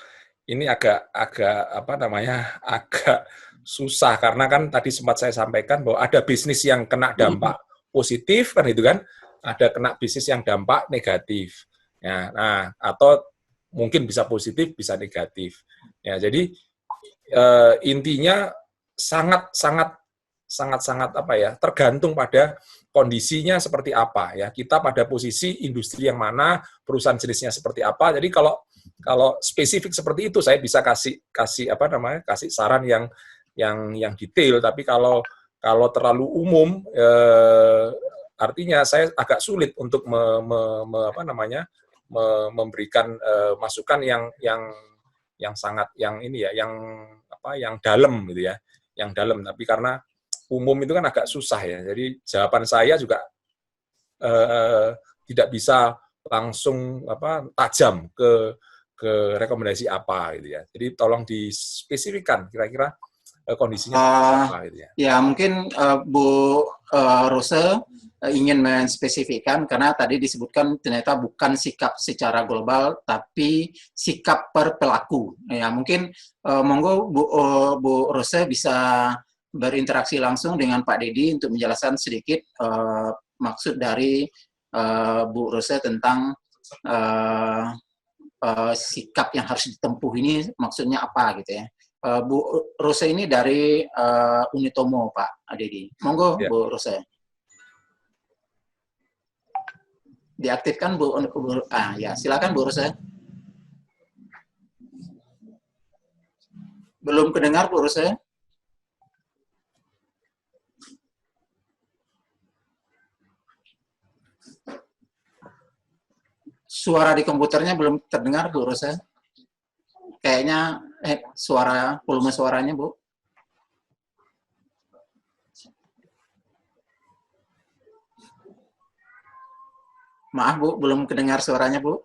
ini agak susah karena kan tadi sempat saya sampaikan bahwa ada bisnis yang kena dampak positif kan itu kan, ada kena bisnis yang dampak negatif. Ya, nah atau mungkin bisa positif, bisa negatif. Ya, jadi intinya sangat tergantung pada kondisinya seperti apa ya. Kita pada posisi industri yang mana, perusahaan jenisnya seperti apa. Jadi kalau spesifik seperti itu saya bisa kasih saran yang detail, tapi kalau terlalu umum artinya saya agak sulit untuk memberikan masukan yang sangat yang dalam gitu ya. Yang dalam, tapi karena umum itu kan agak susah ya. Jadi jawaban saya juga tidak bisa langsung tajam ke rekomendasi apa gitu ya. Jadi tolong dispesifikkan kira-kira kondisinya apa gitu ya. Ya mungkin Bu Rose ingin menspesifikkan karena tadi disebutkan ternyata bukan sikap secara global tapi sikap per pelaku. Ya mungkin monggo Bu Rose bisa berinteraksi langsung dengan Pak Dedi untuk menjelaskan sedikit maksud dari Bu Rose tentang sikap yang harus ditempuh ini maksudnya apa gitu ya. Bu Rose ini dari Unitomo Pak Dedi. Monggo ya. Bu Rose. Diaktifkan Bu. Ya silakan Bu Rose. Belum kedengar Bu Rose? Suara di komputernya belum terdengar Bu Rose. Kayaknya volume suaranya Bu. Maaf Bu, belum kedengar suaranya Bu.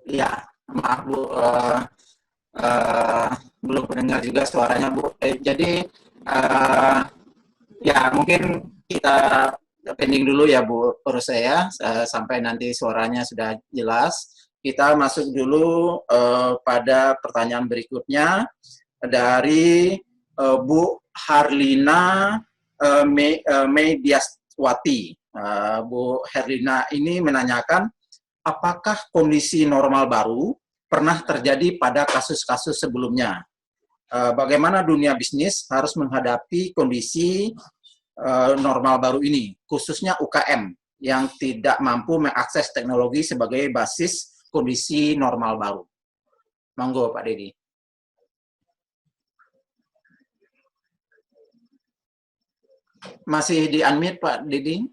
Iya, maaf Bu, belum mendengar juga suaranya Bu. Jadi ya mungkin kita pending dulu ya Bu urus saya sampai nanti suaranya sudah jelas. Kita masuk dulu pada pertanyaan berikutnya dari Bu Harlina Mediaswati. Bu Herlina ini menanyakan, apakah kondisi normal baru pernah terjadi pada kasus-kasus sebelumnya? Bagaimana dunia bisnis harus menghadapi kondisi normal baru ini, khususnya UKM yang tidak mampu mengakses teknologi sebagai basis kondisi normal baru. Monggo Pak Dedi. Masih di-unmute Pak Dedi?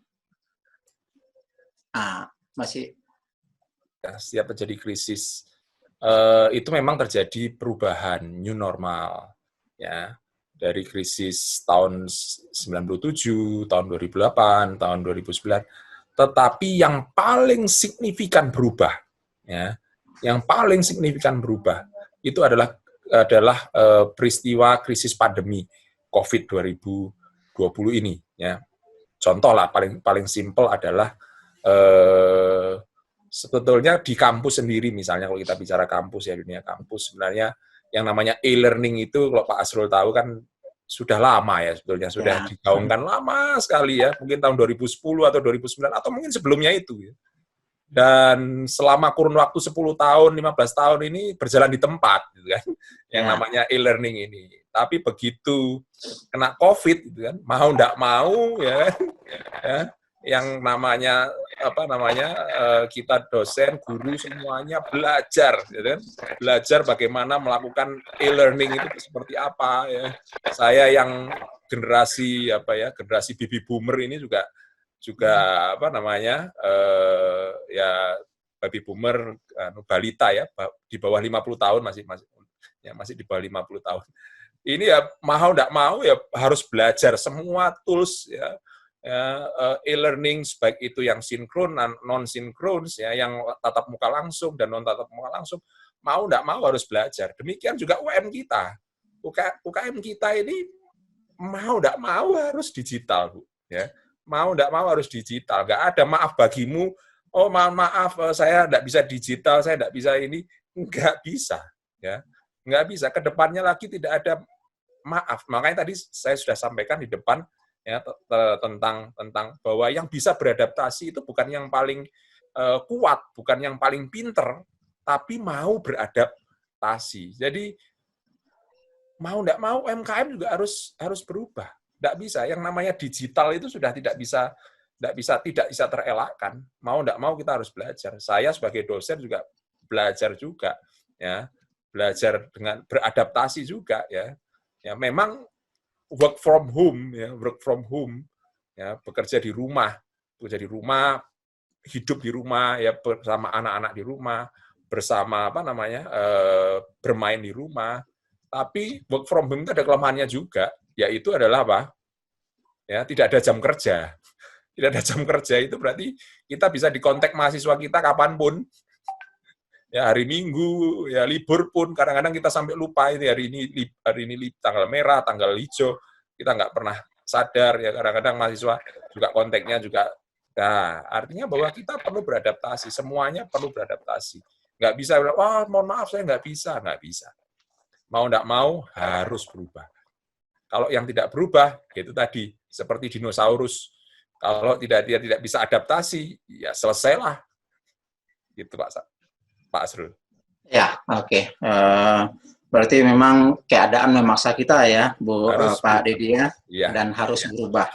Masih. Setiap terjadi krisis itu memang terjadi perubahan new normal, ya, dari krisis tahun 97, tahun 2008, tahun 2009. Tetapi yang paling signifikan berubah, ya, yang paling signifikan berubah itu adalah peristiwa krisis pandemi COVID 2020 ini, ya. Contoh lah paling simpel adalah sebetulnya di kampus sendiri, misalnya kalau kita bicara kampus ya, dunia kampus, sebenarnya yang namanya e-learning itu kalau Pak Asrul tahu kan sudah lama ya, sebetulnya sudah digaungkan lama sekali ya, mungkin tahun 2010 atau 2009 atau mungkin sebelumnya itu ya. Dan selama kurun waktu 10 tahun, 15 tahun ini berjalan di tempat gitu kan, yang namanya e-learning ini. Tapi begitu kena COVID gitu kan, mau enggak mau ya, yang namanya kita dosen, guru semuanya belajar, ya kan? Belajar bagaimana melakukan e-learning itu seperti apa ya. Saya yang generasi baby boomer ini juga ya baby boomer balita ya, di bawah 50 tahun masih di bawah 50 tahun. Ini ya mau enggak mau ya harus belajar semua tools ya. E-learning baik itu yang sinkron, non-sinkron, ya, yang tatap muka langsung dan non tatap muka langsung, mau enggak mau harus belajar. Demikian juga UKM kita. UKM kita ini mau enggak mau harus digital, Bu. Ya. Mau enggak mau harus digital. Enggak ada maaf bagimu, oh maaf saya enggak bisa digital, saya enggak bisa ini. Enggak bisa. Ya. Enggak bisa. Kedepannya lagi tidak ada maaf. Makanya tadi saya sudah sampaikan di depan, ya, tentang bahwa yang bisa beradaptasi itu bukan yang paling kuat, bukan yang paling pinter, tapi mau beradaptasi. Jadi mau enggak mau UMKM juga harus berubah. Enggak bisa, yang namanya digital itu sudah tidak bisa terelakkan. Mau enggak mau kita harus belajar. Saya sebagai dosen juga belajar juga, ya, belajar dengan beradaptasi juga, ya. Ya memang work from home, ya, bekerja di rumah, hidup di rumah, ya, bersama anak-anak di rumah, bersama bermain di rumah. Tapi work from home itu ada kelemahannya juga, yaitu adalah apa? Ya, tidak ada jam kerja. Tidak ada jam kerja itu berarti kita bisa dikontak mahasiswa kita kapanpun. Ya, hari Minggu, ya libur pun kadang-kadang kita sampai lupa ini hari ini tanggal merah, tanggal hijau, kita nggak pernah sadar ya, kadang-kadang mahasiswa juga kontaknya juga. Nah, artinya bahwa kita perlu beradaptasi, semuanya perlu beradaptasi. Nggak bisa, wah mohon maaf saya nggak bisa. Mau nggak mau harus berubah. Kalau yang tidak berubah, itu tadi seperti dinosaurus. Kalau dia tidak bisa adaptasi, ya selesailah. Gitu Pak Asrul. Ya, oke. Berarti memang keadaan memaksa kita ya, Pak Dedi ya, dan harus berubah.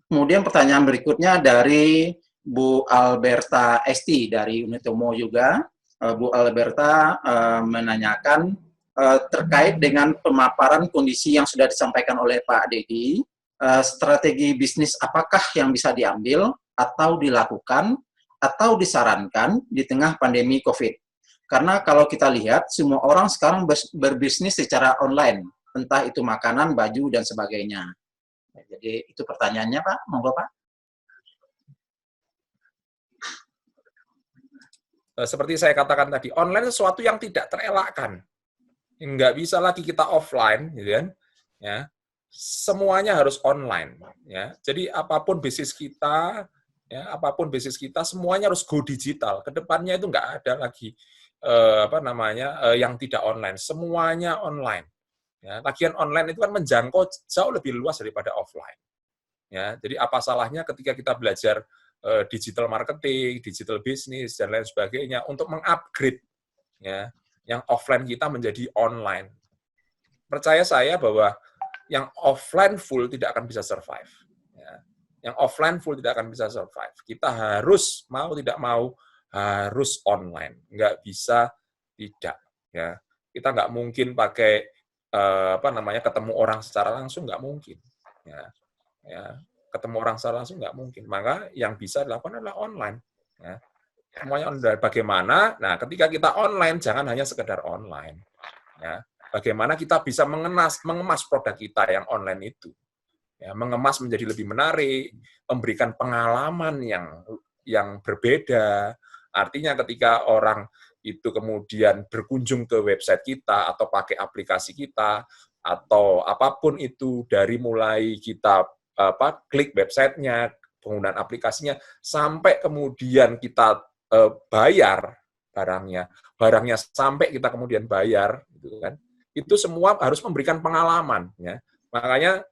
Kemudian pertanyaan berikutnya dari Bu Alberta Esti dari Unitomo juga. Bu Alberta menanyakan terkait dengan pemaparan kondisi yang sudah disampaikan oleh Pak Dedi, strategi bisnis apakah yang bisa diambil atau dilakukan atau disarankan di tengah pandemi COVID? Karena kalau kita lihat, semua orang sekarang berbisnis secara online, entah itu makanan, baju, dan sebagainya. Jadi itu pertanyaannya, Pak. Monggo, Pak. Seperti saya katakan tadi, online sesuatu yang tidak terelakkan. Nggak bisa lagi kita offline, gitu kan? Ya, semuanya harus online. Ya, jadi apapun bisnis kita, semuanya harus go digital. Kedepannya itu nggak ada lagi yang tidak online. Semuanya online. Ya, tagihan online itu kan menjangkau jauh lebih luas daripada offline. Ya, jadi apa salahnya ketika kita belajar digital marketing, digital business, dan lain sebagainya untuk mengupgrade ya, yang offline kita menjadi online. Percaya saya bahwa yang offline full tidak akan bisa survive. Ya. Yang offline full tidak akan bisa survive. Kita harus, mau tidak mau, harus online. Nggak bisa tidak. Ya. Kita nggak mungkin pakai ketemu orang secara langsung, nggak mungkin. Ya. Ketemu orang secara langsung nggak mungkin. Maka yang bisa dilakukan adalah online. Ya. Semuanya online. Bagaimana? Nah, ketika kita online, jangan hanya sekedar online. Ya. Bagaimana kita bisa mengemas produk kita yang online itu. Ya, mengemas menjadi lebih menarik, memberikan pengalaman yang berbeda. Artinya ketika orang itu kemudian berkunjung ke website kita, atau pakai aplikasi kita, atau apapun itu, dari mulai kita klik websitenya, penggunaan aplikasinya, sampai kemudian kita bayar barangnya sampai kita kemudian bayar, gitu kan? Itu semua harus memberikan pengalaman. Ya. Makanya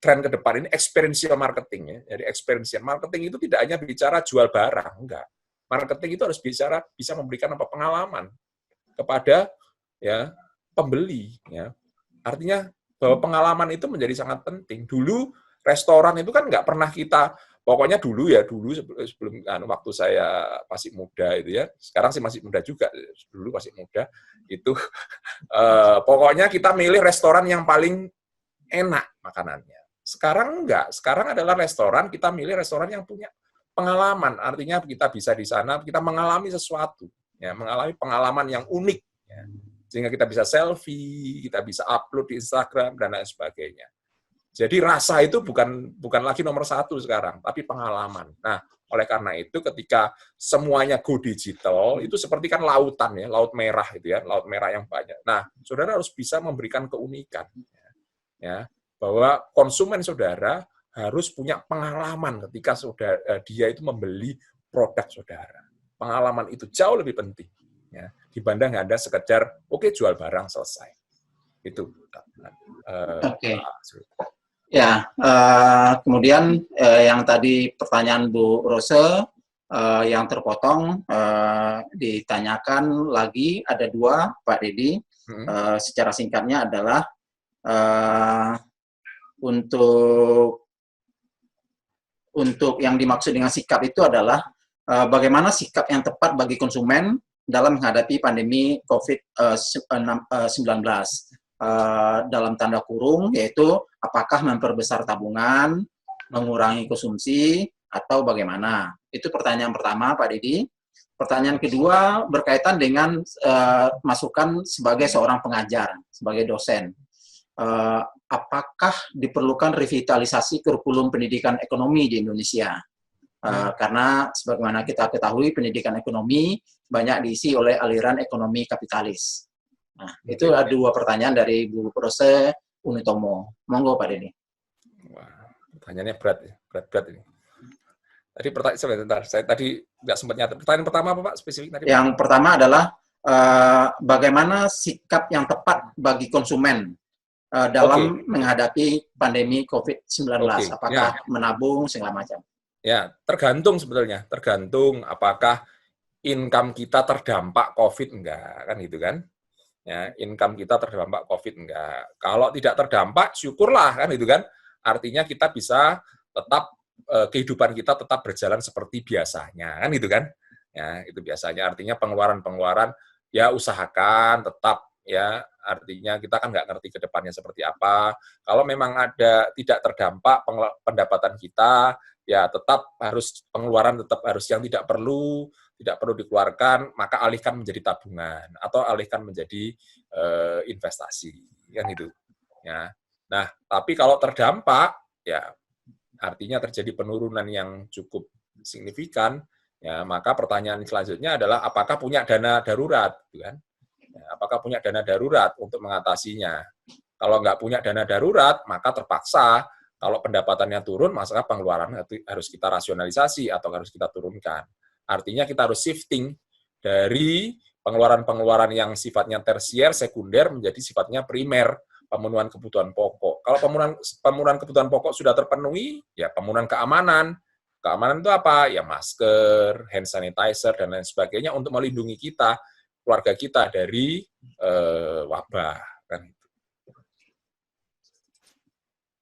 tren ke depan ini experiential marketing. Ya. Jadi experiential marketing itu tidak hanya bicara jual barang, enggak. Marketing itu harus bisa memberikan pengalaman kepada ya pembeli. Ya. Artinya bahwa pengalaman itu menjadi sangat penting. Dulu restoran itu kan nggak pernah kita, pokoknya dulu sebelum waktu saya masih muda itu ya, sekarang sih masih muda juga, dulu masih muda itu pokoknya kita milih restoran yang paling enak makanannya. Sekarang enggak, sekarang adalah restoran, kita milih restoran yang punya pengalaman, artinya kita bisa di sana kita mengalami sesuatu, ya, mengalami pengalaman yang unik, ya. Sehingga kita bisa selfie, kita bisa upload di Instagram dan lain sebagainya. Jadi rasa itu bukan lagi nomor satu sekarang, tapi pengalaman. Nah, oleh karena itu ketika semuanya go digital, itu seperti kan lautan ya, laut merah itu ya, laut merah yang banyak. Nah, saudara harus bisa memberikan keunikan, ya, bahwa konsumen saudara harus punya pengalaman ketika dia itu membeli produk saudara. Pengalaman itu jauh lebih penting. Ya, dibanding Anda sekedar jual barang selesai. Itu. Oke. Ya, kemudian yang tadi pertanyaan Bu Rose yang terpotong ditanyakan lagi ada dua, Pak Dedi. Secara singkatnya adalah untuk yang dimaksud dengan sikap itu adalah bagaimana sikap yang tepat bagi konsumen dalam menghadapi pandemi COVID-19. Dalam tanda kurung, yaitu apakah memperbesar tabungan, mengurangi konsumsi, atau bagaimana? Itu pertanyaan pertama, Pak Dedi. Pertanyaan kedua berkaitan dengan masukan sebagai seorang pengajar, sebagai dosen. Apakah diperlukan revitalisasi kurikulum pendidikan ekonomi di Indonesia? Karena sebagaimana kita ketahui, pendidikan ekonomi banyak diisi oleh aliran ekonomi kapitalis. Nah, itu ada dua pertanyaan dari Bu Rose Unitomo. Monggo, Pak Dedi. Wah, pertanyaannya berat ini. Tadi sebentar, saya tadi nggak sempat nyatet. Pertanyaan pertama apa, Pak? Spesifik tadi. Yang pertama adalah bagaimana sikap yang tepat bagi konsumen dalam menghadapi pandemi COVID-19. Apakah menabung, segala macam. Ya, tergantung sebetulnya. Tergantung apakah income kita terdampak COVID enggak, kan gitu kan. Ya, income kita terdampak COVID enggak. Kalau tidak terdampak, syukurlah, kan gitu kan. Artinya kita bisa tetap, kehidupan kita tetap berjalan seperti biasanya, kan gitu kan. Ya, itu biasanya. Artinya pengeluaran-pengeluaran, ya usahakan tetap, ya, artinya kita kan nggak ngerti ke depannya seperti apa. Kalau memang ada tidak terdampak pendapatan kita, ya tetap harus pengeluaran tetap harus yang tidak perlu dikeluarkan, maka alihkan menjadi tabungan atau alihkan menjadi investasi, yang itu. Ya. Nah, tapi kalau terdampak, ya artinya terjadi penurunan yang cukup signifikan, ya maka pertanyaan selanjutnya adalah apakah punya dana darurat, gitu kan? Ya, apakah punya dana darurat untuk mengatasinya? Kalau nggak punya dana darurat, maka terpaksa kalau pendapatannya turun, maka pengeluaran harus kita rasionalisasi atau harus kita turunkan. Artinya kita harus shifting dari pengeluaran-pengeluaran yang sifatnya tersier, sekunder, menjadi sifatnya primer, pemenuhan kebutuhan pokok. Kalau pemenuhan kebutuhan pokok sudah terpenuhi, ya pemenuhan keamanan. Keamanan itu apa? Ya masker, hand sanitizer, dan lain sebagainya untuk melindungi kita, keluarga kita dari wabah. Kan.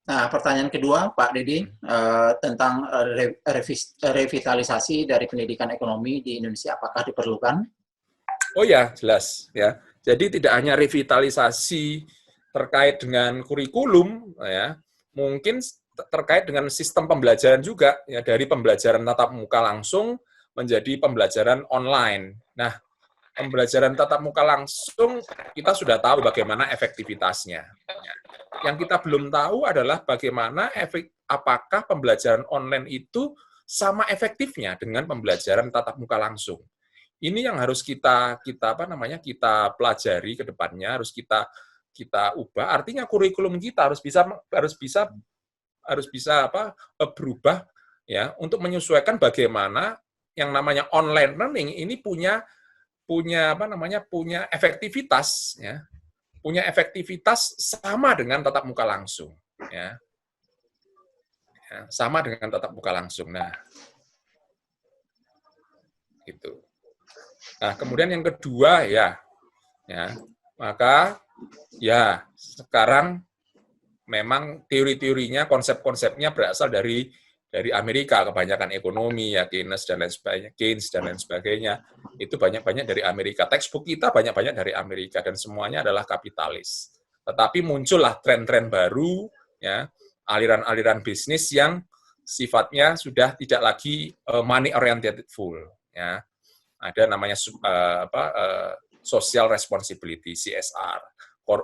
Nah, pertanyaan kedua, Pak Dedi, tentang revitalisasi dari pendidikan ekonomi di Indonesia, apakah diperlukan? Oh ya, jelas. Ya. Jadi tidak hanya revitalisasi terkait dengan kurikulum, ya, mungkin terkait dengan sistem pembelajaran juga, ya, dari pembelajaran tatap muka langsung menjadi pembelajaran online. Nah, pembelajaran tatap muka langsung kita sudah tahu bagaimana efektivitasnya. Yang kita belum tahu adalah bagaimana apakah pembelajaran online itu sama efektifnya dengan pembelajaran tatap muka langsung. Ini yang harus kita pelajari ke depannya, harus kita ubah. Artinya kurikulum kita harus bisa berubah, ya, untuk menyesuaikan bagaimana yang namanya online learning ini punya efektivitas, ya. Punya efektivitas sama dengan tatap muka langsung, ya. Ya, sama dengan tatap muka langsung. Nah, gitu. Nah, kemudian yang kedua, ya, maka ya sekarang memang teori-teorinya, konsep-konsepnya berasal dari Amerika, kebanyakan ekonomi, ya, Keynes dan lain sebagainya, itu banyak-banyak dari Amerika. Textbook kita banyak-banyak dari Amerika, dan semuanya adalah kapitalis. Tetapi muncullah tren-tren baru, ya, aliran-aliran bisnis yang sifatnya sudah tidak lagi money oriented full, ya. Ada namanya social responsibility, CSR,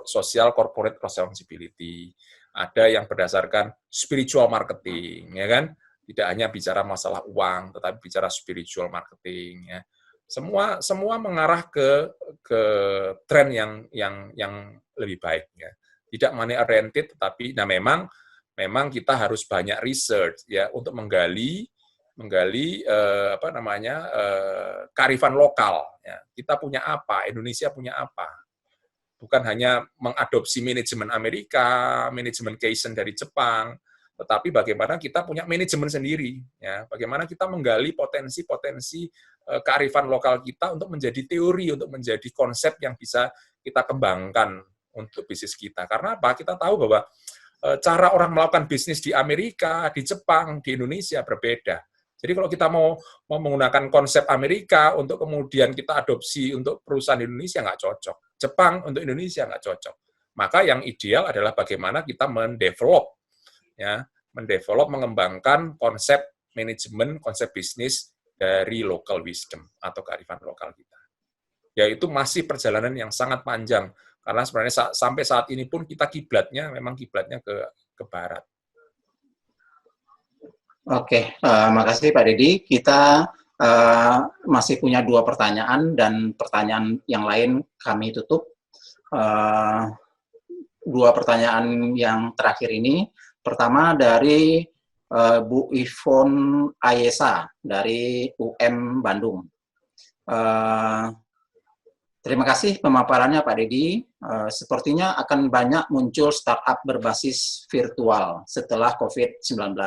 social corporate responsibility. Ada yang berdasarkan spiritual marketing, ya kan? Tidak hanya bicara masalah uang, tetapi bicara spiritual marketing, ya. Semua mengarah ke tren yang lebih baik, ya. Tidak money oriented, tetapi memang kita harus banyak research, ya, untuk menggali kearifan lokal, ya. Kita punya apa, Indonesia punya apa, bukan hanya mengadopsi manajemen Amerika, manajemen Kaizen dari Jepang, tetapi bagaimana kita punya manajemen sendiri, ya. Bagaimana kita menggali potensi-potensi kearifan lokal kita untuk menjadi teori, untuk menjadi konsep yang bisa kita kembangkan untuk bisnis kita. Karena apa? Kita tahu bahwa cara orang melakukan bisnis di Amerika, di Jepang, di Indonesia berbeda. Jadi kalau kita mau menggunakan konsep Amerika untuk kemudian kita adopsi untuk perusahaan Indonesia, nggak cocok. Jepang untuk Indonesia nggak cocok. Maka yang ideal adalah bagaimana kita mendevelop, mengembangkan konsep manajemen, konsep bisnis dari local wisdom atau kearifan lokal kita. Yaitu masih perjalanan yang sangat panjang, karena sebenarnya sampai saat ini pun kita memang kiblatnya ke barat. Oke, makasih Pak Dedi. Kita masih punya 2 pertanyaan, dan pertanyaan yang lain kami tutup. 2 pertanyaan yang terakhir ini. Pertama dari Bu Ivon Ayesa dari UM Bandung. Terima kasih pemaparannya Pak Dedi. Sepertinya akan banyak muncul startup berbasis virtual setelah COVID-19.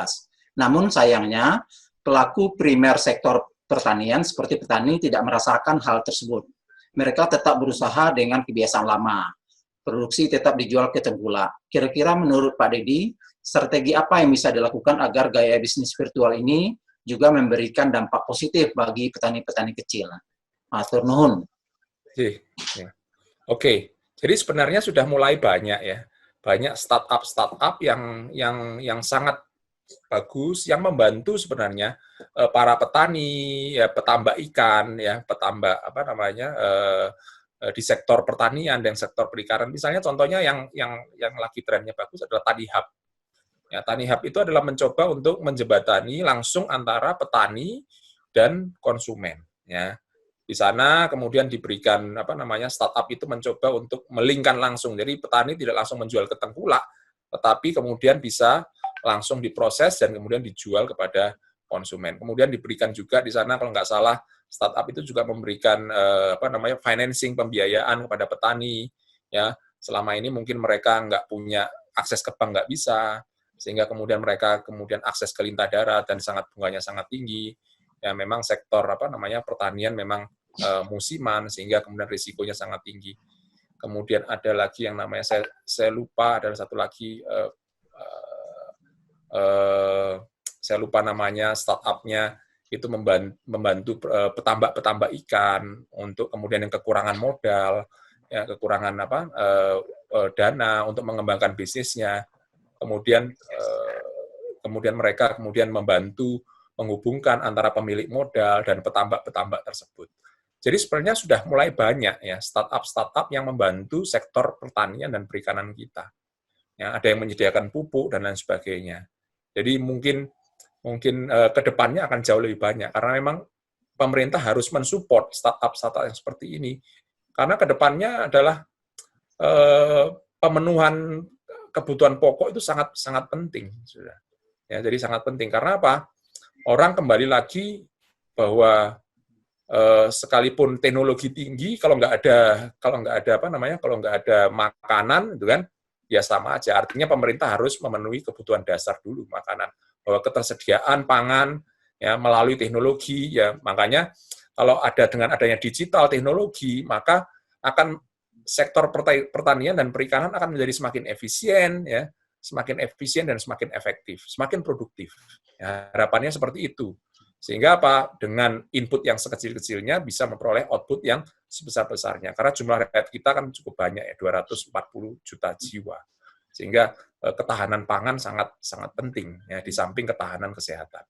Namun sayangnya, pelaku primer sektor pertanian seperti petani tidak merasakan hal tersebut. Mereka tetap berusaha dengan kebiasaan lama. Produksi tetap dijual ke tengkulak. Kira-kira menurut Pak Dedi, strategi apa yang bisa dilakukan agar gaya bisnis virtual ini juga memberikan dampak positif bagi petani-petani kecil? Matur nuhun. Oke. Jadi sebenarnya sudah mulai banyak, ya. Banyak startup yang sangat bagus yang membantu sebenarnya para petani, ya petambak ikan, ya petambak apa namanya di sektor pertanian dan sektor perikanan. Misalnya contohnya yang lagi trennya bagus adalah Tani Hub. Ya, Tani Hub itu adalah mencoba untuk menjembatani langsung antara petani dan konsumen. Ya, di sana kemudian diberikan apa namanya startup itu mencoba untuk melingkan langsung. Jadi petani tidak langsung menjual ke tengkulak, tetapi kemudian bisa langsung diproses dan kemudian dijual kepada konsumen. Kemudian diberikan juga di sana kalau nggak salah startup itu juga memberikan apa namanya financing pembiayaan kepada petani. Ya, selama ini mungkin mereka nggak punya akses ke bank, nggak bisa, sehingga kemudian mereka kemudian akses ke lintah darat dan sangat bunganya sangat tinggi. Ya, memang sektor apa namanya pertanian memang musiman sehingga kemudian risikonya sangat tinggi. Kemudian ada lagi yang namanya saya lupa, ada satu lagi saya lupa namanya, startupnya itu membantu petambak ikan untuk kemudian yang kekurangan modal, ya kekurangan apa dana untuk mengembangkan bisnisnya. Kemudian mereka kemudian membantu menghubungkan antara pemilik modal dan petambak-petambak tersebut. Jadi sebenarnya sudah mulai banyak ya startup yang membantu sektor pertanian dan perikanan kita. Ya, ada yang menyediakan pupuk dan lain sebagainya. Jadi mungkin ke depannya akan jauh lebih banyak karena memang pemerintah harus mensupport startup yang seperti ini. Karena ke depannya adalah pemenuhan kebutuhan pokok itu sangat sangat penting sudah. Ya, jadi sangat penting karena apa? Orang kembali lagi bahwa sekalipun teknologi tinggi kalau nggak ada makanan itu kan ya sama aja. Artinya pemerintah harus memenuhi kebutuhan dasar dulu makanan, bahwa ketersediaan pangan ya melalui teknologi ya, makanya kalau dengan adanya digital teknologi maka akan sektor pertanian dan perikanan akan menjadi semakin efisien ya, semakin efisien dan semakin efektif, semakin produktif. Ya, harapannya seperti itu. Sehingga apa? Dengan input yang sekecil-kecilnya bisa memperoleh output yang sebesar-besarnya. Karena jumlah rakyat kita kan cukup banyak ya, 240 juta jiwa. Sehingga ketahanan pangan sangat sangat penting ya, di samping ketahanan kesehatan.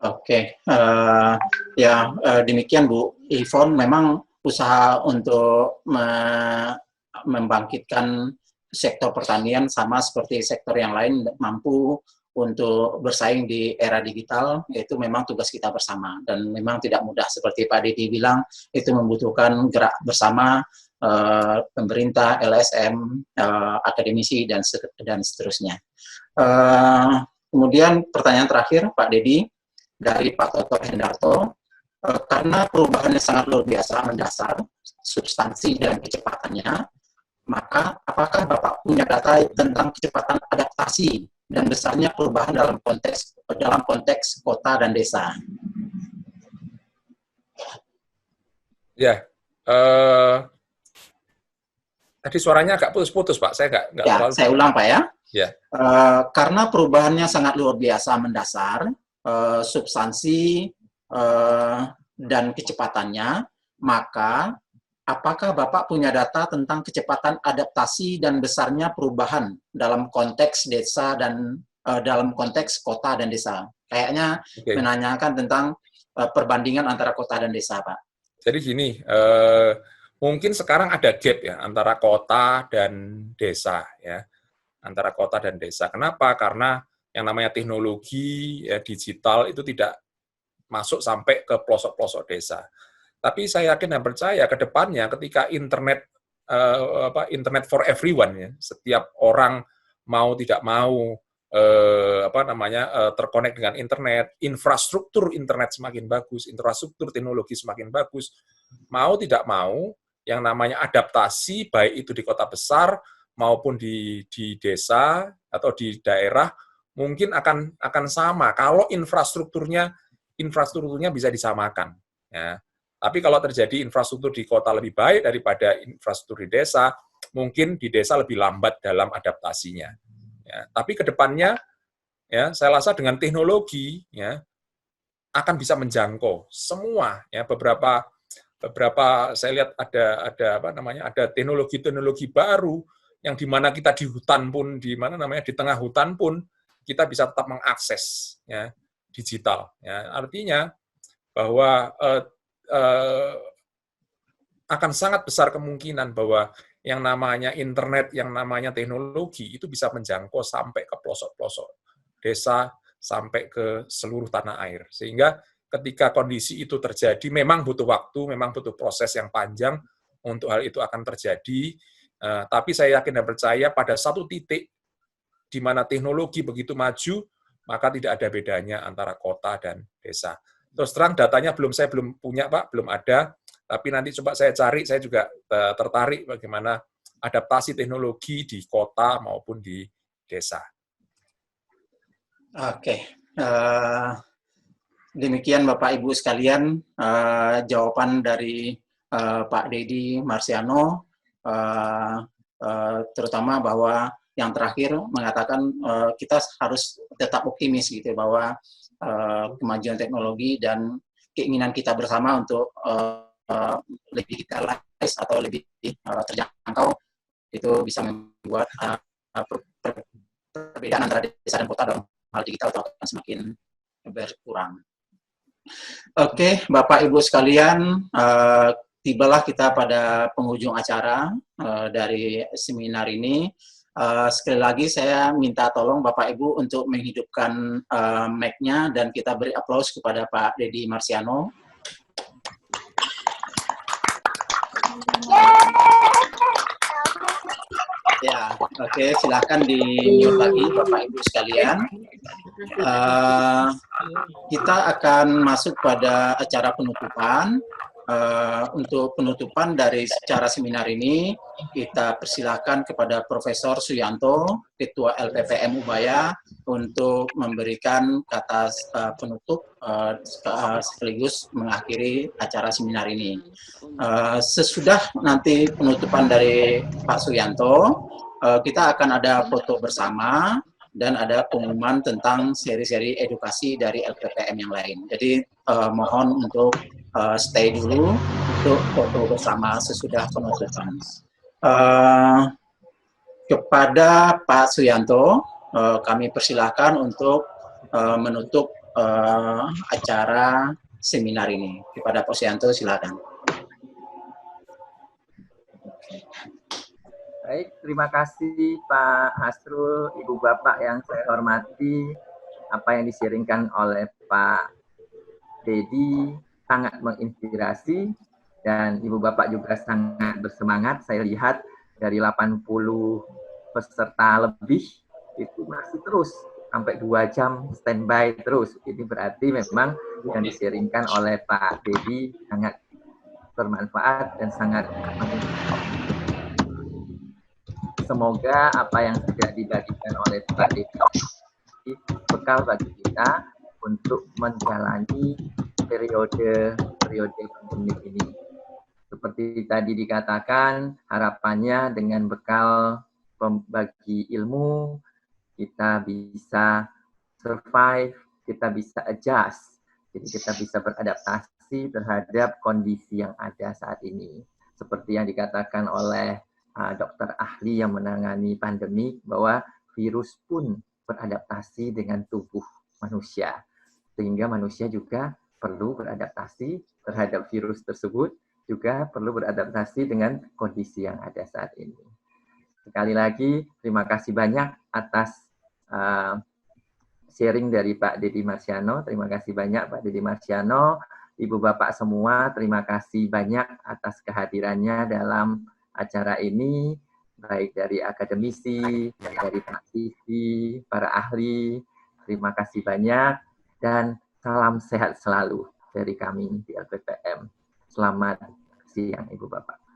Oke, demikian Bu Yvonne, memang usaha untuk membangkitkan sektor pertanian sama seperti sektor yang lain mampu untuk bersaing di era digital, itu memang tugas kita bersama dan memang tidak mudah seperti Pak Dedi bilang, itu membutuhkan gerak bersama pemerintah, LSM, akademisi dan seterusnya. Kemudian pertanyaan terakhir Pak Dedi dari Pak Toto Hendarto, karena perubahannya sangat luar biasa mendasak substansi dan kecepatannya, maka apakah Bapak punya data tentang kecepatan adaptasi dan besarnya perubahan dalam konteks kota dan desa? Ya, tadi suaranya agak putus-putus Pak, saya nggak ya, terlalu. Saya ulang Pak ya. Ya. Karena perubahannya sangat luar biasa mendasar, substansi dan kecepatannya, maka apakah Bapak punya data tentang kecepatan adaptasi dan besarnya perubahan dalam konteks desa dan dalam konteks kota dan desa? Kayaknya menanyakan tentang perbandingan antara kota dan desa, Pak. Jadi gini, mungkin sekarang ada gap ya antara kota dan desa ya, antara kota dan desa. Kenapa? Karena yang namanya teknologi ya, digital itu tidak masuk sampai ke pelosok-pelosok desa. Tapi saya yakin dan percaya ke depannya ketika internet for everyone ya, setiap orang mau tidak mau terkonek dengan internet, infrastruktur internet semakin bagus, infrastruktur teknologi semakin bagus, mau tidak mau yang namanya adaptasi baik itu di kota besar maupun di desa atau di daerah mungkin akan sama kalau infrastrukturnya bisa disamakan ya. Tapi kalau terjadi infrastruktur di kota lebih baik daripada infrastruktur di desa, mungkin di desa lebih lambat dalam adaptasinya. Ya, tapi ke depannya, ya, saya rasa dengan teknologi, ya, akan bisa menjangkau semua. Ya, beberapa saya lihat ada teknologi baru yang dimana kita di hutan pun, di tengah hutan pun kita bisa tetap mengakses ya digital. Ya. Artinya bahwa akan sangat besar kemungkinan bahwa yang namanya internet, yang namanya teknologi itu bisa menjangkau sampai ke pelosok-pelosok desa, sampai ke seluruh tanah air. Sehingga ketika kondisi itu terjadi, memang butuh waktu, memang butuh proses yang panjang untuk hal itu akan terjadi. Tapi saya yakin dan percaya pada satu titik di mana teknologi begitu maju, maka tidak ada bedanya antara kota dan desa. Terus terang datanya saya belum punya, Pak, belum ada. Tapi nanti coba saya cari, saya juga tertarik bagaimana adaptasi teknologi di kota maupun di desa. Oke. Demikian Bapak Ibu sekalian jawaban dari Pak Deddy Marsiano, terutama bahwa yang terakhir mengatakan kita harus tetap optimis gitu bahwa kemajuan teknologi dan keinginan kita bersama untuk lebih digitalize atau lebih terjangkau itu bisa membuat perbedaan antara desa dan kota dalam hal digital itu akan semakin berkurang. Oke, Bapak Ibu sekalian, tibalah kita pada penghujung acara dari seminar ini. Sekali lagi saya minta tolong Bapak Ibu untuk menghidupkan mic-nya dan kita beri aplaus kepada Pak Deddy Marsiano. Ya, oke, silakan di-mute lagi Bapak Ibu sekalian. Kita akan masuk pada acara penutupan. Untuk penutupan dari secara seminar ini, kita persilahkan kepada Profesor Suyanto, Ketua LPPM Ubaya, untuk memberikan kata penutup sekaligus mengakhiri acara seminar ini. Sesudah nanti penutupan dari Pak Suyanto, kita akan ada foto bersama dan ada pengumuman tentang seri-seri edukasi dari LPPM yang lain. Jadi mohon untuk stay dulu untuk foto bersama sesudah penutupan. Kepada Pak Suyanto, kami persilahkan untuk menutup acara seminar ini. Kepada Pak Suyanto, silakan. Baik, terima kasih Pak Hasrul, Ibu Bapak yang saya hormati. Apa yang disiringkan oleh Pak Deddy sangat menginspirasi dan Ibu Bapak juga sangat bersemangat. Saya lihat dari 80 peserta lebih itu masih terus sampai 2 jam standby terus. Ini berarti memang yang disiringkan oleh Pak Deddy sangat bermanfaat dan sangat menginspirasi. Semoga apa yang sudah dibagikan oleh Pak Deddy bekal bagi kita untuk menjalani periode pandemi ini. Seperti tadi dikatakan, harapannya dengan bekal membagi ilmu, kita bisa survive, kita bisa adjust. Jadi kita bisa beradaptasi terhadap kondisi yang ada saat ini. Seperti yang dikatakan oleh dokter ahli yang menangani pandemi, bahwa virus pun beradaptasi dengan tubuh manusia. Sehingga manusia juga perlu beradaptasi terhadap virus tersebut, juga perlu beradaptasi dengan kondisi yang ada saat ini. Sekali lagi, terima kasih banyak atas sharing dari Pak Deddy Marsiano. Terima kasih banyak Pak Deddy Marsiano. Ibu Bapak semua, terima kasih banyak atas kehadirannya dalam acara ini, baik dari akademisi, dari praktisi, para ahli. Terima kasih banyak dan salam sehat selalu dari kami di LPPM. Selamat siang Ibu Bapak.